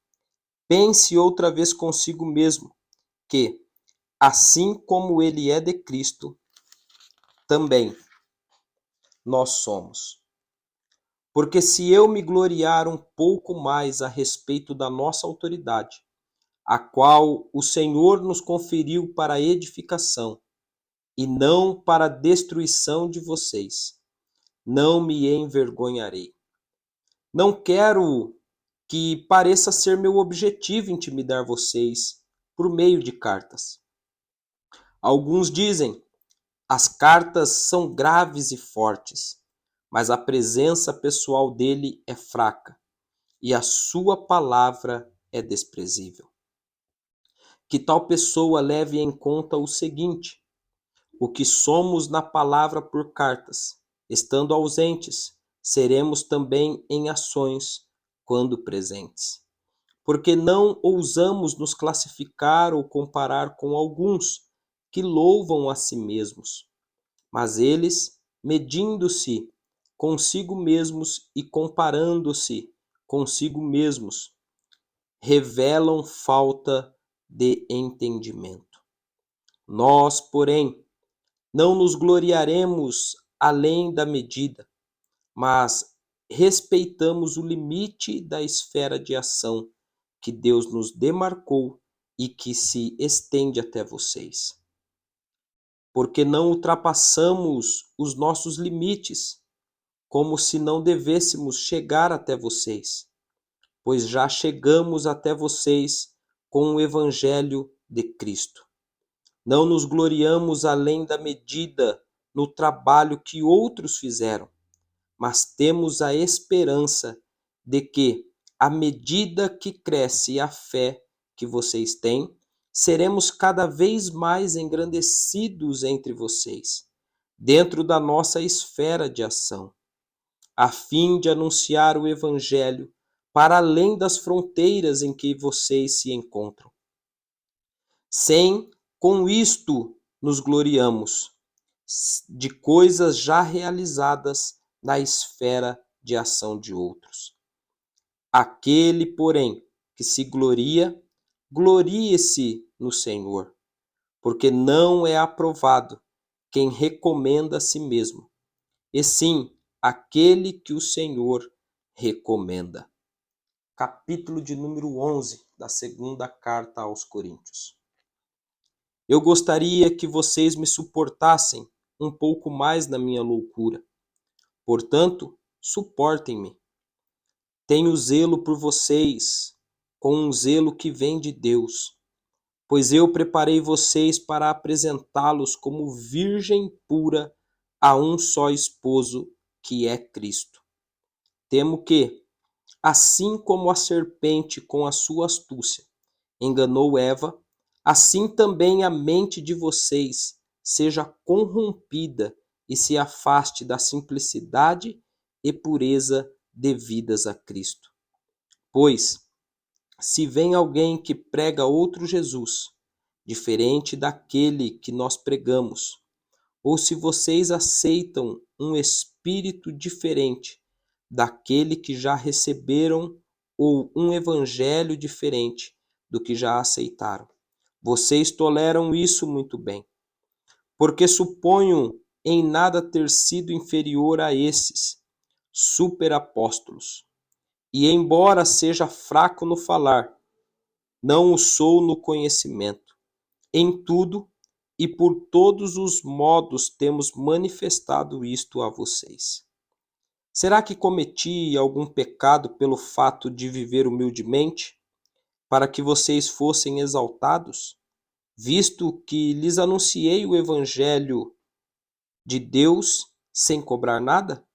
pense outra vez consigo mesmo, que, assim como ele é de Cristo, também nós somos. Porque se eu me gloriar um pouco mais a respeito da nossa autoridade, a qual o Senhor nos conferiu para a edificação, e não para a destruição de vocês, não me envergonharei. Não quero que pareça ser meu objetivo intimidar vocês por meio de cartas. Alguns dizem, as cartas são graves e fortes, mas a presença pessoal dele é fraca e a sua palavra é desprezível. Que tal pessoa leve em conta o seguinte: o que somos na palavra por cartas, estando ausentes, seremos também em ações quando presentes. Porque não ousamos nos classificar ou comparar com alguns que louvam a si mesmos, mas eles, medindo-se consigo mesmos e comparando-se consigo mesmos, revelam falta de entendimento. Nós, porém, não nos gloriaremos além da medida, mas respeitamos o limite da esfera de ação que Deus nos demarcou e que se estende até vocês. Porque não ultrapassamos os nossos limites, como se não devêssemos chegar até vocês, pois já chegamos até vocês com o Evangelho de Cristo. Não nos gloriamos além da medida no trabalho que outros fizeram, mas temos a esperança de que, à medida que cresce a fé que vocês têm, seremos cada vez mais engrandecidos entre vocês, dentro da nossa esfera de ação, a fim de anunciar o Evangelho para além das fronteiras em que vocês se encontram. Sem com isto nos gloriamos de coisas já realizadas na esfera de ação de outros. Aquele, porém, que se gloria, glorie-se no Senhor, porque não é aprovado quem recomenda a si mesmo, e sim aquele que o Senhor recomenda. Capítulo de número 11 da segunda carta aos Coríntios. Eu gostaria que vocês me suportassem um pouco mais na minha loucura. Portanto, suportem-me. Tenho zelo por vocês, com um zelo que vem de Deus, pois eu preparei vocês para apresentá-los como virgem pura a um só esposo, que é Cristo. Temo que, assim como a serpente com a sua astúcia enganou Eva, assim também a mente de vocês seja corrompida e se afaste da simplicidade e pureza devidas a Cristo. Pois, se vem alguém que prega outro Jesus, diferente daquele que nós pregamos, ou se vocês aceitam um espírito diferente daquele que já receberam, ou um evangelho diferente do que já aceitaram, vocês toleram isso muito bem, porque suponho em nada ter sido inferior a esses superapóstolos. E embora seja fraco no falar, não o sou no conhecimento. Em tudo e por todos os modos temos manifestado isto a vocês. Será que cometi algum pecado pelo fato de viver humildemente, para que vocês fossem exaltados, visto que lhes anunciei o Evangelho de Deus sem cobrar nada?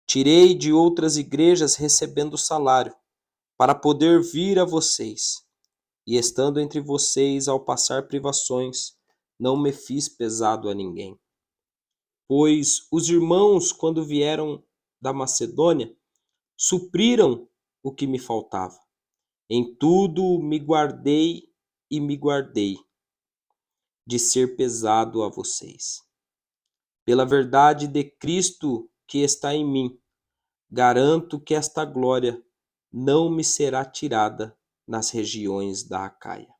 Tirei de outras igrejas recebendo salário, para poder vir a vocês. E estando entre vocês ao passar privações, não me fiz pesado a ninguém. Pois os irmãos, quando vieram da Macedônia, supriram o que me faltava. Em tudo me guardei e me guardei de ser pesado a vocês. Pela verdade de Cristo que está em mim, garanto que esta glória não me será tirada nas regiões da Acaia.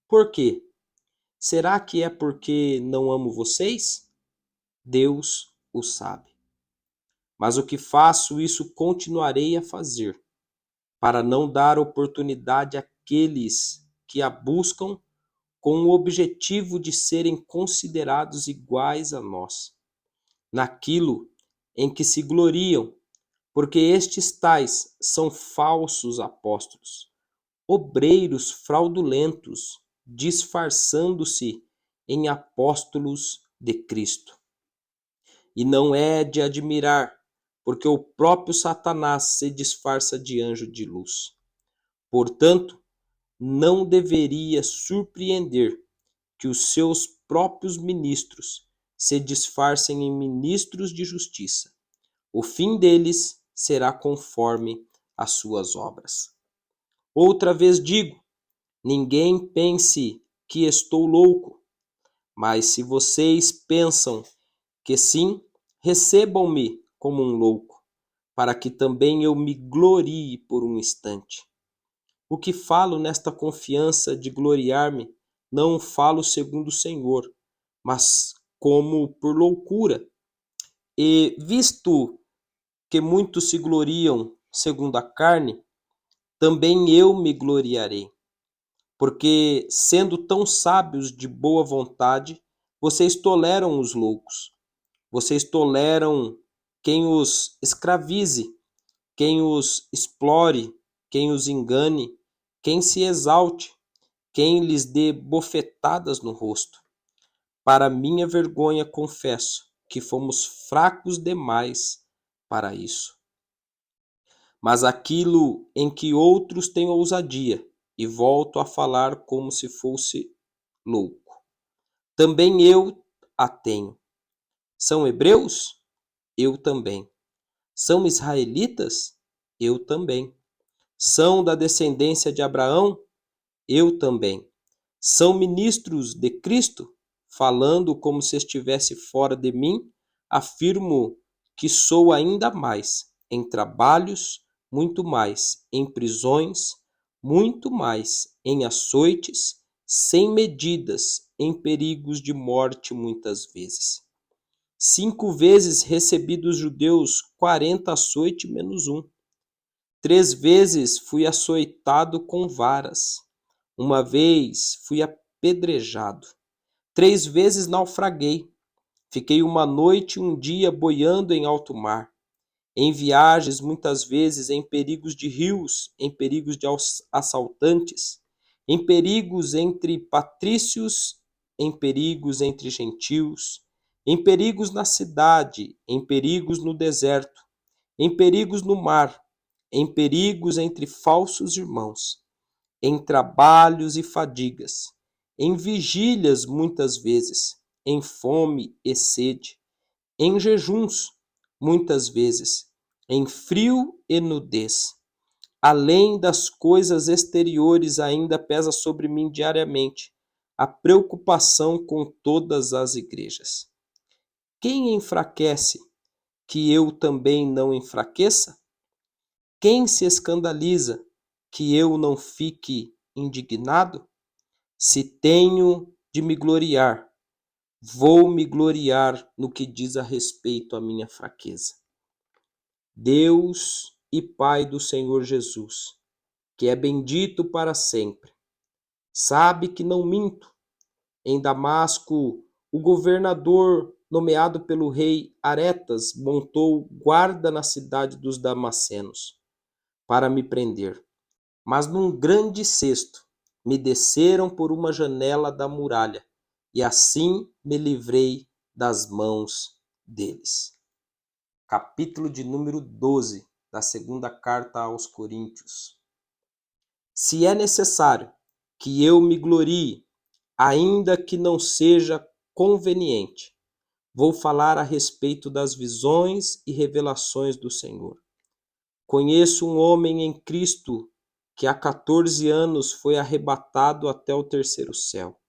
Por quê? Será que é porque não amo vocês? Deus o sabe. Mas o que faço, isso continuarei a fazer, para não dar oportunidade àqueles que a buscam com o objetivo de serem considerados iguais a nós, naquilo em que se gloriam, porque estes tais são falsos apóstolos, obreiros fraudulentos, disfarçando-se em apóstolos de Cristo. E não é de admirar, porque o próprio Satanás se disfarça de anjo de luz. Portanto, não deveria surpreender que os seus próprios ministros se disfarcem em ministros de justiça. O fim deles será conforme as suas obras. Outra vez digo, ninguém pense que estou louco, mas se vocês pensam que sim, recebam-me como um louco, para que também eu me glorie por um instante. O que falo nesta confiança de gloriar-me, não falo segundo o Senhor, mas como por loucura. E visto que muitos se gloriam segundo a carne, também eu me gloriarei. Porque, sendo tão sábios de boa vontade, vocês toleram os loucos. Vocês toleram quem os escravize, quem os explore, quem os engane, quem se exalte, quem lhes dê bofetadas no rosto. Para minha vergonha, confesso que fomos fracos demais para isso. Mas aquilo em que outros têm ousadia, e volto a falar como se fosse louco, também eu a tenho. São hebreus? Eu também. São israelitas? Eu também. São da descendência de Abraão? Eu também. São ministros de Cristo? Falando como se estivesse fora de mim, afirmo que sou ainda mais, em trabalhos, muito mais, em prisões, muito mais, em açoites, sem medidas, em perigos de morte muitas vezes. 5 vezes recebi dos judeus 40 açoites menos um. 3 vezes fui açoitado com varas. Uma vez fui apedrejado. 3 vezes naufraguei. Fiquei uma noite e um dia boiando em alto mar. Em viagens, muitas vezes, em perigos de rios, em perigos de assaltantes, em perigos entre patrícios, em perigos entre gentios, em perigos na cidade, em perigos no deserto, em perigos no mar, em perigos entre falsos irmãos, em trabalhos e fadigas, em vigílias muitas vezes, em fome e sede, em jejuns muitas vezes, em frio e nudez. Além das coisas exteriores, ainda pesa sobre mim diariamente a preocupação com todas as igrejas. Quem enfraquece, que eu também não enfraqueça? Quem se escandaliza, que eu não fique indignado? Se tenho de me gloriar, vou me gloriar no que diz a respeito à minha fraqueza. Deus e Pai do Senhor Jesus, que é bendito para sempre, sabe que não minto, Em Damasco, o governador nomeado pelo rei Aretas montou guarda na cidade dos Damascenos para me prender. Mas num grande cesto me desceram por uma janela da muralha, e assim me livrei das mãos deles. Capítulo de número 12 da segunda carta aos Coríntios. Se é necessário que eu me glorie, ainda que não seja conveniente, vou falar a respeito das visões e revelações do Senhor. Conheço um homem em Cristo que há 14 anos foi arrebatado até o terceiro céu.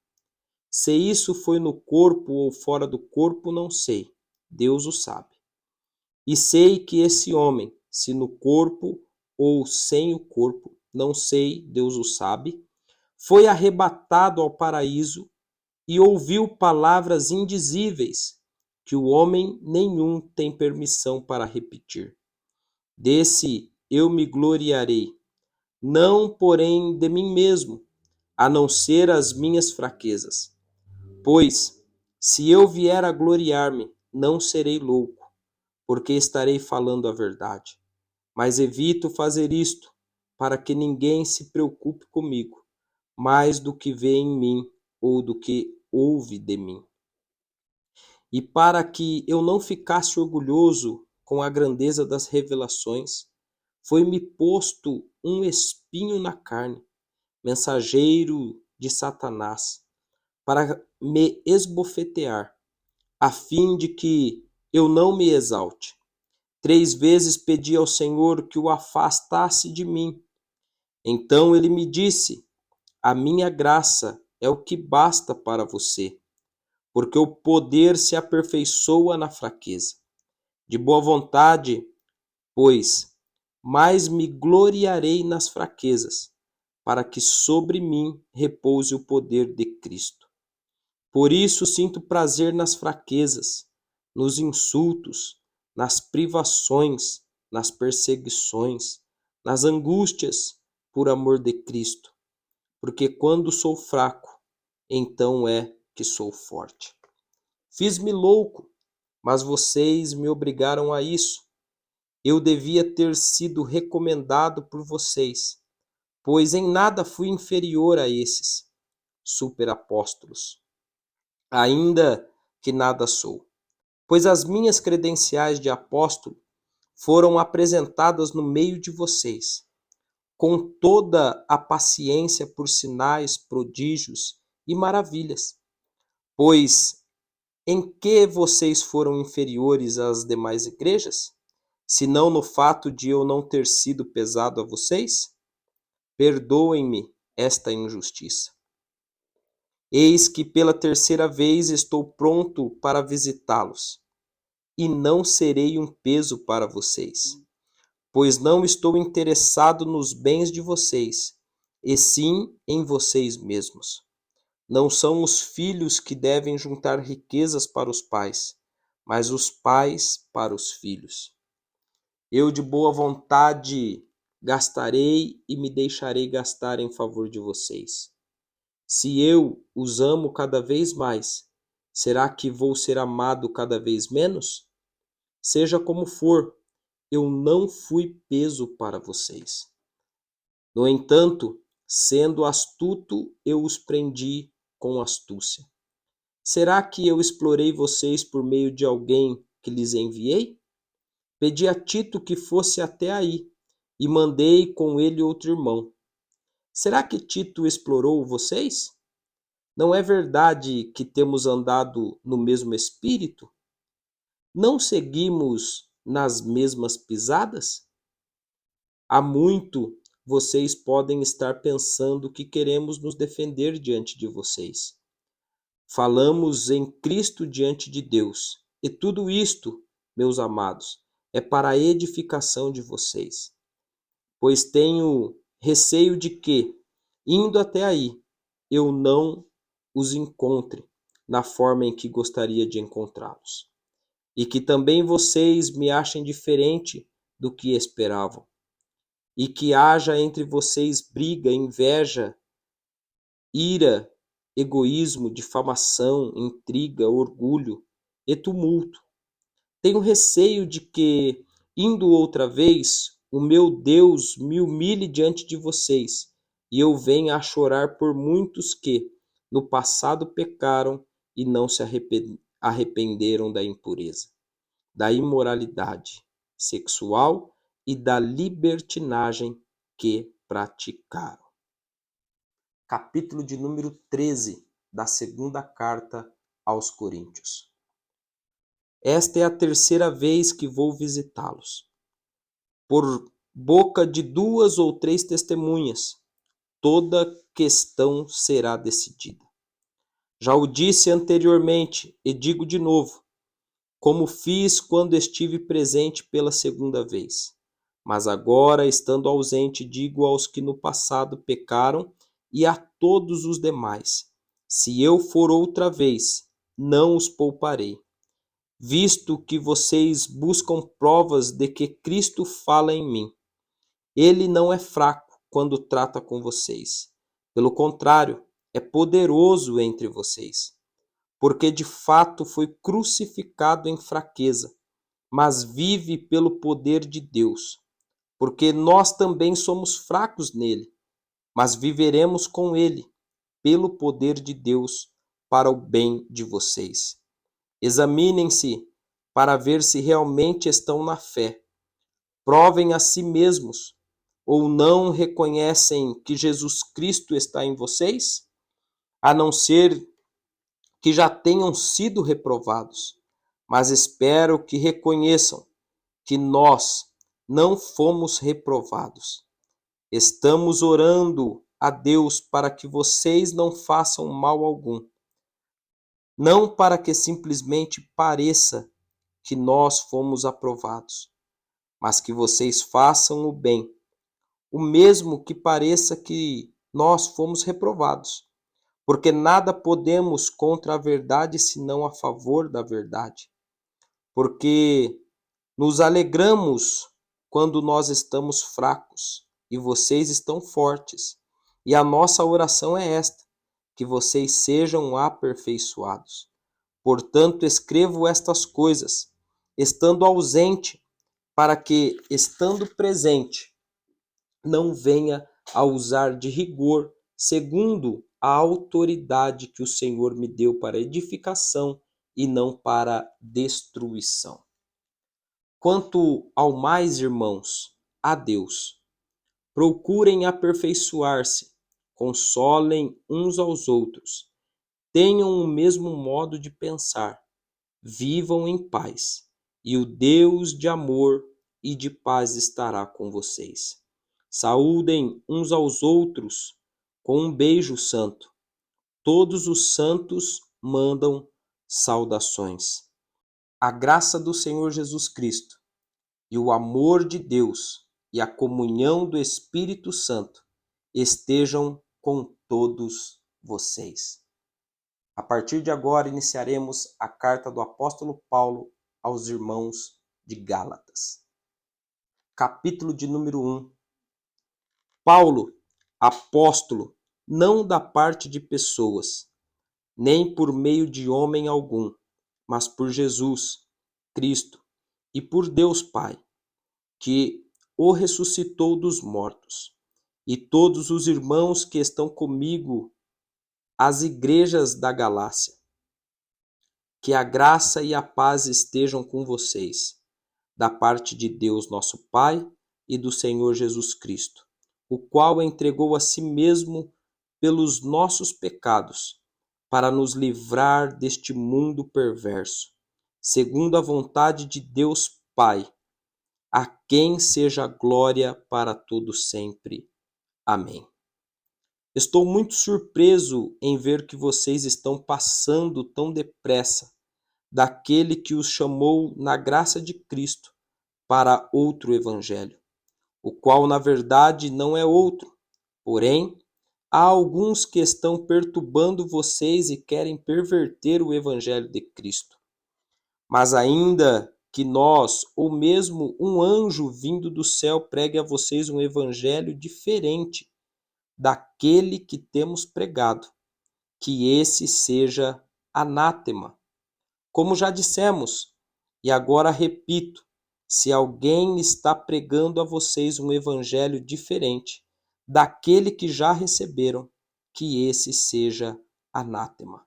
Se isso foi no corpo ou fora do corpo, não sei. Deus o sabe. E sei que esse homem, se no corpo ou sem o corpo, não sei, Deus o sabe, foi arrebatado ao paraíso e ouviu palavras indizíveis que o homem nenhum tem permissão para repetir. Desse eu me gloriarei, não, porém, de mim mesmo, a não ser as minhas fraquezas. Pois, se eu vier a gloriar-me, não serei louco, porque estarei falando a verdade. Mas evito fazer isto, para que ninguém se preocupe comigo, mais do que vê em mim ou do que ouve de mim. E para que eu não ficasse orgulhoso com a grandeza das revelações, foi-me posto um espinho na carne, mensageiro de Satanás, para me esbofetear, a fim de que eu não me exalte. 3 vezes pedi ao Senhor que o afastasse de mim. Então ele me disse: a minha graça é o que basta para você, porque o poder se aperfeiçoa na fraqueza. De boa vontade, pois, mais me gloriarei nas fraquezas, para que sobre mim repouse o poder de Cristo. Por isso sinto prazer nas fraquezas, nos insultos, nas privações, nas perseguições, nas angústias, por amor de Cristo, porque quando sou fraco, então é que sou forte. Fiz-me louco, mas vocês me obrigaram a isso. Eu devia ter sido recomendado por vocês, pois em nada fui inferior a esses superapóstolos, ainda que nada sou. Pois as minhas credenciais de apóstolo foram apresentadas no meio de vocês, com toda a paciência por sinais, prodígios e maravilhas. Pois em que vocês foram inferiores às demais igrejas? Senão no fato de eu não ter sido pesado a vocês? Perdoem-me esta injustiça. Eis que pela terceira vez estou pronto para visitá-los, e não serei um peso para vocês, pois não estou interessado nos bens de vocês, e sim em vocês mesmos. Não são os filhos que devem juntar riquezas para os pais, mas os pais para os filhos. Eu de boa vontade gastarei e me deixarei gastar em favor de vocês. Se eu os amo cada vez mais, será que vou ser amado cada vez menos? Seja como for, eu não fui peso para vocês. No entanto, sendo astuto, eu os prendi com astúcia. Será que eu explorei vocês por meio de alguém que lhes enviei? Pedi a Tito que fosse até aí, e mandei com ele outro irmão. Será que Tito explorou vocês? Não é verdade que temos andado no mesmo espírito? Não seguimos nas mesmas pisadas? Há muito vocês podem estar pensando que queremos nos defender diante de vocês. Falamos em Cristo diante de Deus, e tudo isto, meus amados, é para a edificação de vocês. Pois tenho receio de que, indo até aí, eu não os encontre na forma em que gostaria de encontrá-los, e que também vocês me achem diferente do que esperavam, e que haja entre vocês briga, inveja, ira egoísmo, difamação, intriga, orgulho e tumulto. Tenho receio de que, indo outra vez, o meu Deus me humilhe diante de vocês, e eu venha a chorar por muitos que, no passado, pecaram e não se arrependeram da impureza, da imoralidade sexual e da libertinagem que praticaram. Capítulo de número 13 da segunda carta aos Coríntios. Esta é a terceira vez que vou visitá-los. Por boca de 2 ou 3 testemunhas, toda questão será decidida. Já o disse anteriormente e digo de novo, como fiz quando estive presente pela segunda vez. Mas agora, estando ausente, digo aos que no passado pecaram e a todos os demais: se eu for outra vez, não os pouparei, visto que vocês buscam provas de que Cristo fala em mim. Ele não é fraco quando trata com vocês. Pelo contrário, é poderoso entre vocês, porque de fato foi crucificado em fraqueza, mas vive pelo poder de Deus, porque nós também somos fracos nele, mas viveremos com ele, pelo poder de Deus, para o bem de vocês. Examinem-se para ver se realmente estão na fé. Provem a si mesmos, ou não reconhecem que Jesus Cristo está em vocês, a não ser que já tenham sido reprovados. Mas espero que reconheçam que nós não fomos reprovados. Estamos orando a Deus para que vocês não façam mal algum, não para que simplesmente pareça que nós fomos aprovados, mas que vocês façam o bem, o mesmo que pareça que nós fomos reprovados, porque nada podemos contra a verdade senão a favor da verdade, porque nos alegramos quando nós estamos fracos e vocês estão fortes, e a nossa oração é esta, que vocês sejam aperfeiçoados. Portanto, escrevo estas coisas, estando ausente, para que, estando presente, não venha a usar de rigor, segundo a autoridade que o Senhor me deu para edificação e não para destruição. Quanto ao mais, irmãos, a Deus, procurem aperfeiçoar-se, consolem uns aos outros, tenham o mesmo modo de pensar, vivam em paz, e o Deus de amor e de paz estará com vocês. Saúdem uns aos outros com um beijo santo. Todos os santos mandam saudações. A graça do Senhor Jesus Cristo e o amor de Deus e a comunhão do Espírito Santo estejam com todos vocês. A partir de agora iniciaremos a carta do apóstolo Paulo aos irmãos de Gálatas. Capítulo de número 1. Paulo, apóstolo, não da parte de pessoas, nem por meio de homem algum, mas por Jesus Cristo e por Deus Pai, que o ressuscitou dos mortos, e todos os irmãos que estão comigo, as igrejas da Galácia. Que a graça e a paz estejam com vocês, da parte de Deus nosso Pai e do Senhor Jesus Cristo, o qual entregou a si mesmo pelos nossos pecados, para nos livrar deste mundo perverso, segundo a vontade de Deus Pai, a quem seja a glória para todo sempre. Amém. Estou muito surpreso em ver que vocês estão passando tão depressa daquele que os chamou na graça de Cristo para outro evangelho, o qual na verdade não é outro. Porém, há alguns que estão perturbando vocês e querem perverter o evangelho de Cristo. Mas ainda que nós, ou mesmo um anjo vindo do céu, pregue a vocês um evangelho diferente daquele que temos pregado, que esse seja anátema. Como já dissemos, e agora repito, se alguém está pregando a vocês um evangelho diferente daquele que já receberam, que esse seja anátema.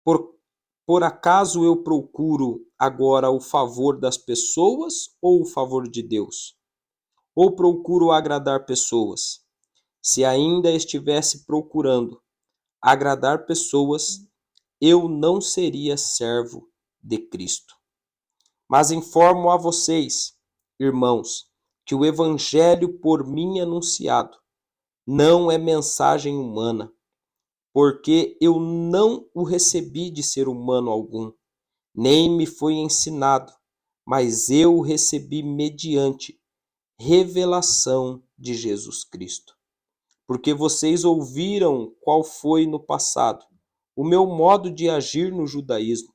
Por acaso eu procuro agora o favor das pessoas ou o favor de Deus? Ou procuro agradar pessoas? Se ainda estivesse procurando agradar pessoas, eu não seria servo de Cristo. Mas informo a vocês, irmãos, que o evangelho por mim anunciado não é mensagem humana, porque eu não o recebi de ser humano algum, nem me foi ensinado, mas eu o recebi mediante revelação de Jesus Cristo. Porque vocês ouviram qual foi no passado o meu modo de agir no judaísmo,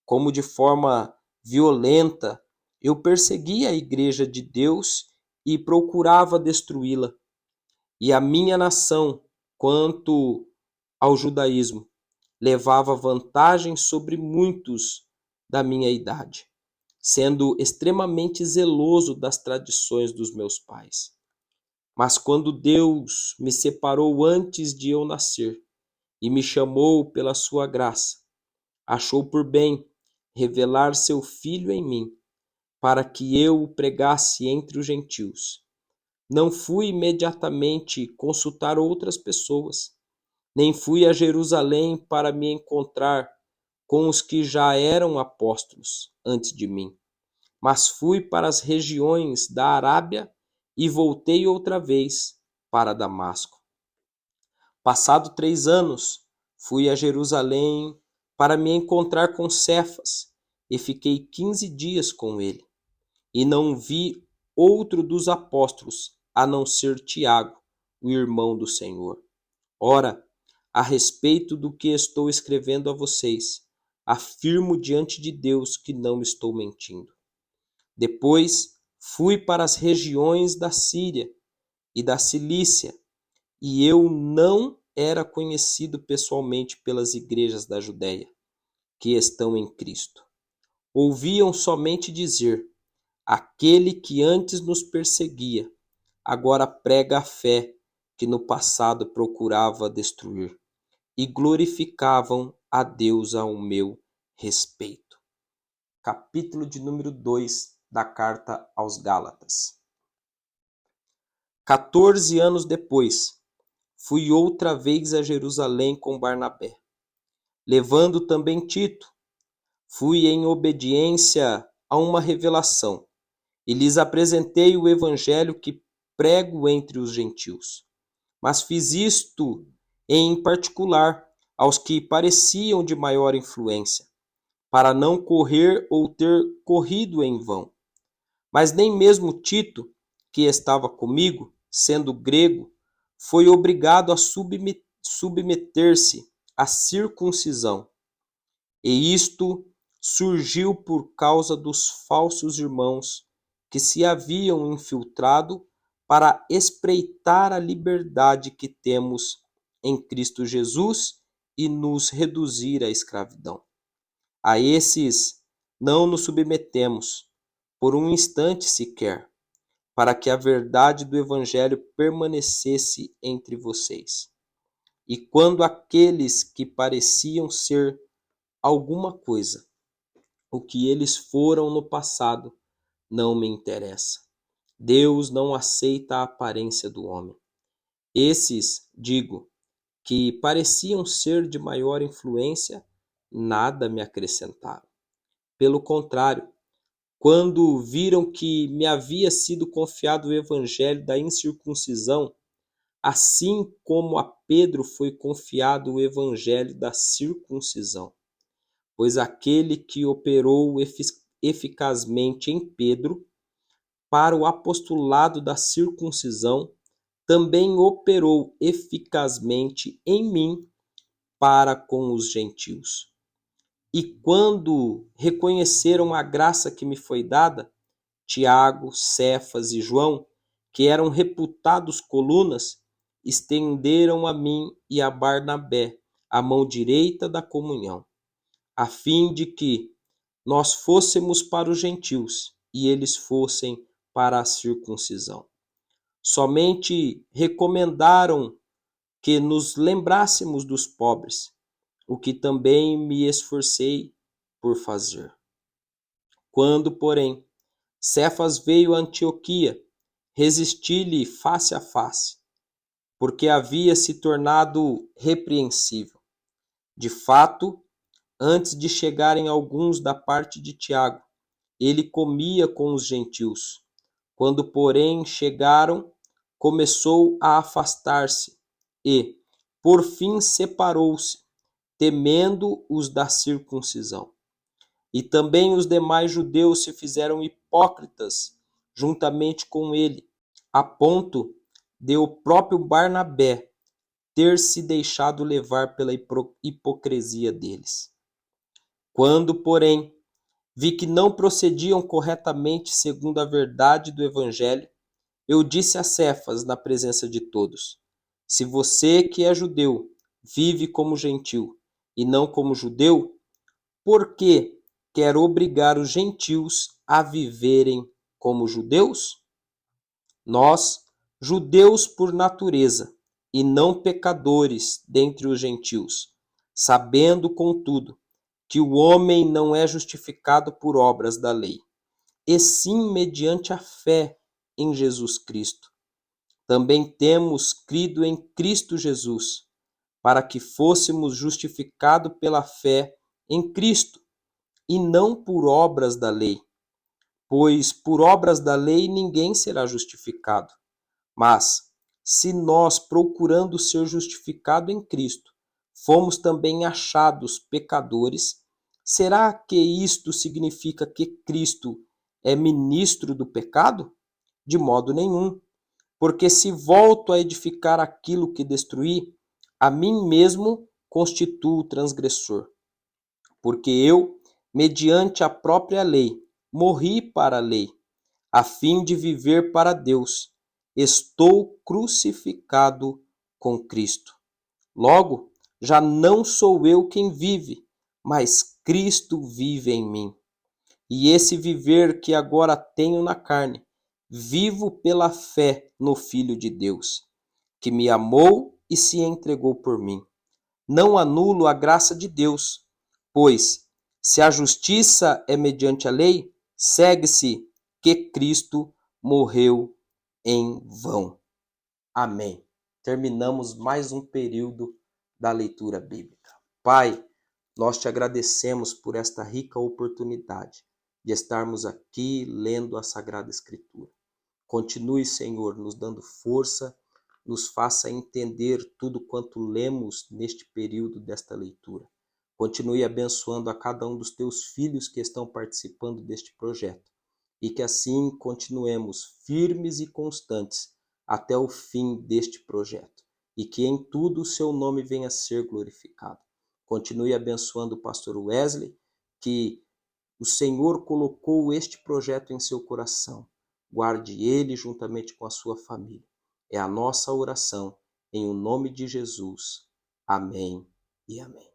como de forma violenta eu perseguia a igreja de Deus e procurava destruí-la. E a minha nação, quanto ao judaísmo, levava vantagem sobre muitos da minha idade, sendo extremamente zeloso das tradições dos meus pais. Mas quando Deus me separou antes de eu nascer e me chamou pela sua graça, achou por bem revelar seu Filho em mim, para que eu o pregasse entre os gentios. Não fui imediatamente consultar outras pessoas, nem fui a Jerusalém para me encontrar com os que já eram apóstolos antes de mim, mas fui para as regiões da Arábia e voltei outra vez para Damasco. Passado 3 anos, fui a Jerusalém para me encontrar com Cefas e fiquei 15 dias com ele. E não vi outro dos apóstolos, a não ser Tiago, o irmão do Senhor. Ora, a respeito do que estou escrevendo a vocês, afirmo diante de Deus que não estou mentindo. Depois fui para as regiões da Síria e da Cilícia, e eu não era conhecido pessoalmente pelas igrejas da Judéia, que estão em Cristo. Ouviam somente dizer: aquele que antes nos perseguia, agora prega a fé que no passado procurava destruir, e glorificavam a Deus ao meu respeito. Capítulo de número 2 da carta aos Gálatas. 14 anos depois, fui outra vez a Jerusalém com Barnabé, levando também Tito. Fui em obediência a uma revelação, e lhes apresentei o evangelho que prego entre os gentios. Mas fiz isto em particular aos que pareciam de maior influência, para não correr ou ter corrido em vão. Mas nem mesmo Tito, que estava comigo, sendo grego, foi obrigado a submeter-se à circuncisão. E isto surgiu por causa dos falsos irmãos que se haviam infiltrado para espreitar a liberdade que temos em Cristo Jesus e nos reduzir à escravidão. A esses não nos submetemos, por um instante sequer, para que a verdade do Evangelho permanecesse entre vocês. E quando aqueles que pareciam ser alguma coisa, o que eles foram no passado, não me interessa. Deus não aceita a aparência do homem. Esses, digo, que pareciam ser de maior influência, nada me acrescentaram. Pelo contrário, quando viram que me havia sido confiado o evangelho da incircuncisão, assim como a Pedro foi confiado o evangelho da circuncisão, pois aquele que operou eficazmente em Pedro para o apostolado da circuncisão, também operou eficazmente em mim para com os gentios. E quando reconheceram a graça que me foi dada, Tiago, Cefas e João, que eram reputados colunas, estenderam a mim e a Barnabé a mão direita da comunhão, a fim de que nós fôssemos para os gentios e eles fossem para a circuncisão. Somente recomendaram que nos lembrássemos dos pobres, o que também me esforcei por fazer. Quando, porém, Cefas veio a Antioquia, resisti-lhe face a face, porque havia se tornado repreensível. De fato, antes de chegarem alguns da parte de Tiago, ele comia com os gentios. Quando, porém, chegaram, começou a afastar-se e, por fim, separou-se, temendo os da circuncisão. E também os demais judeus se fizeram hipócritas juntamente com ele, a ponto de o próprio Barnabé ter se deixado levar pela hipocrisia deles. Quando, porém, vi que não procediam corretamente segundo a verdade do Evangelho, eu disse a Cefas na presença de todos: se você que é judeu vive como gentil e não como judeu, por que quer obrigar os gentios a viverem como judeus? Nós, judeus por natureza, e não pecadores dentre os gentios, sabendo, contudo, que o homem não é justificado por obras da lei, e sim mediante a fé em Jesus Cristo. Também temos crido em Cristo Jesus, para que fôssemos justificados pela fé em Cristo, e não por obras da lei. Pois por obras da lei ninguém será justificado. Mas, se nós, procurando ser justificado em Cristo, fomos também achados pecadores, será que isto significa que Cristo é ministro do pecado? De modo nenhum. Porque se volto a edificar aquilo que destruí, a mim mesmo constituo transgressor. Porque eu, mediante a própria lei, morri para a lei, a fim de viver para Deus. Estou crucificado com Cristo. Logo, já não sou eu quem vive, mas Cristo vive em mim. E esse viver que agora tenho na carne, vivo pela fé no Filho de Deus, que me amou e se entregou por mim. Não anulo a graça de Deus, pois, se a justiça é mediante a lei, segue-se que Cristo morreu em vão. Amém. Terminamos mais um período da leitura bíblica. Pai, nós te agradecemos por esta rica oportunidade de estarmos aqui lendo a Sagrada Escritura. Continue, Senhor, nos dando força, nos faça entender tudo quanto lemos neste período desta leitura. Continue abençoando a cada um dos teus filhos que estão participando deste projeto e que assim continuemos firmes e constantes até o fim deste projeto e que em tudo o seu nome venha a ser glorificado. Continue abençoando o pastor Wesley, que o Senhor colocou este projeto em seu coração. Guarde ele juntamente com a sua família. É a nossa oração, em o nome de Jesus. Amém e amém.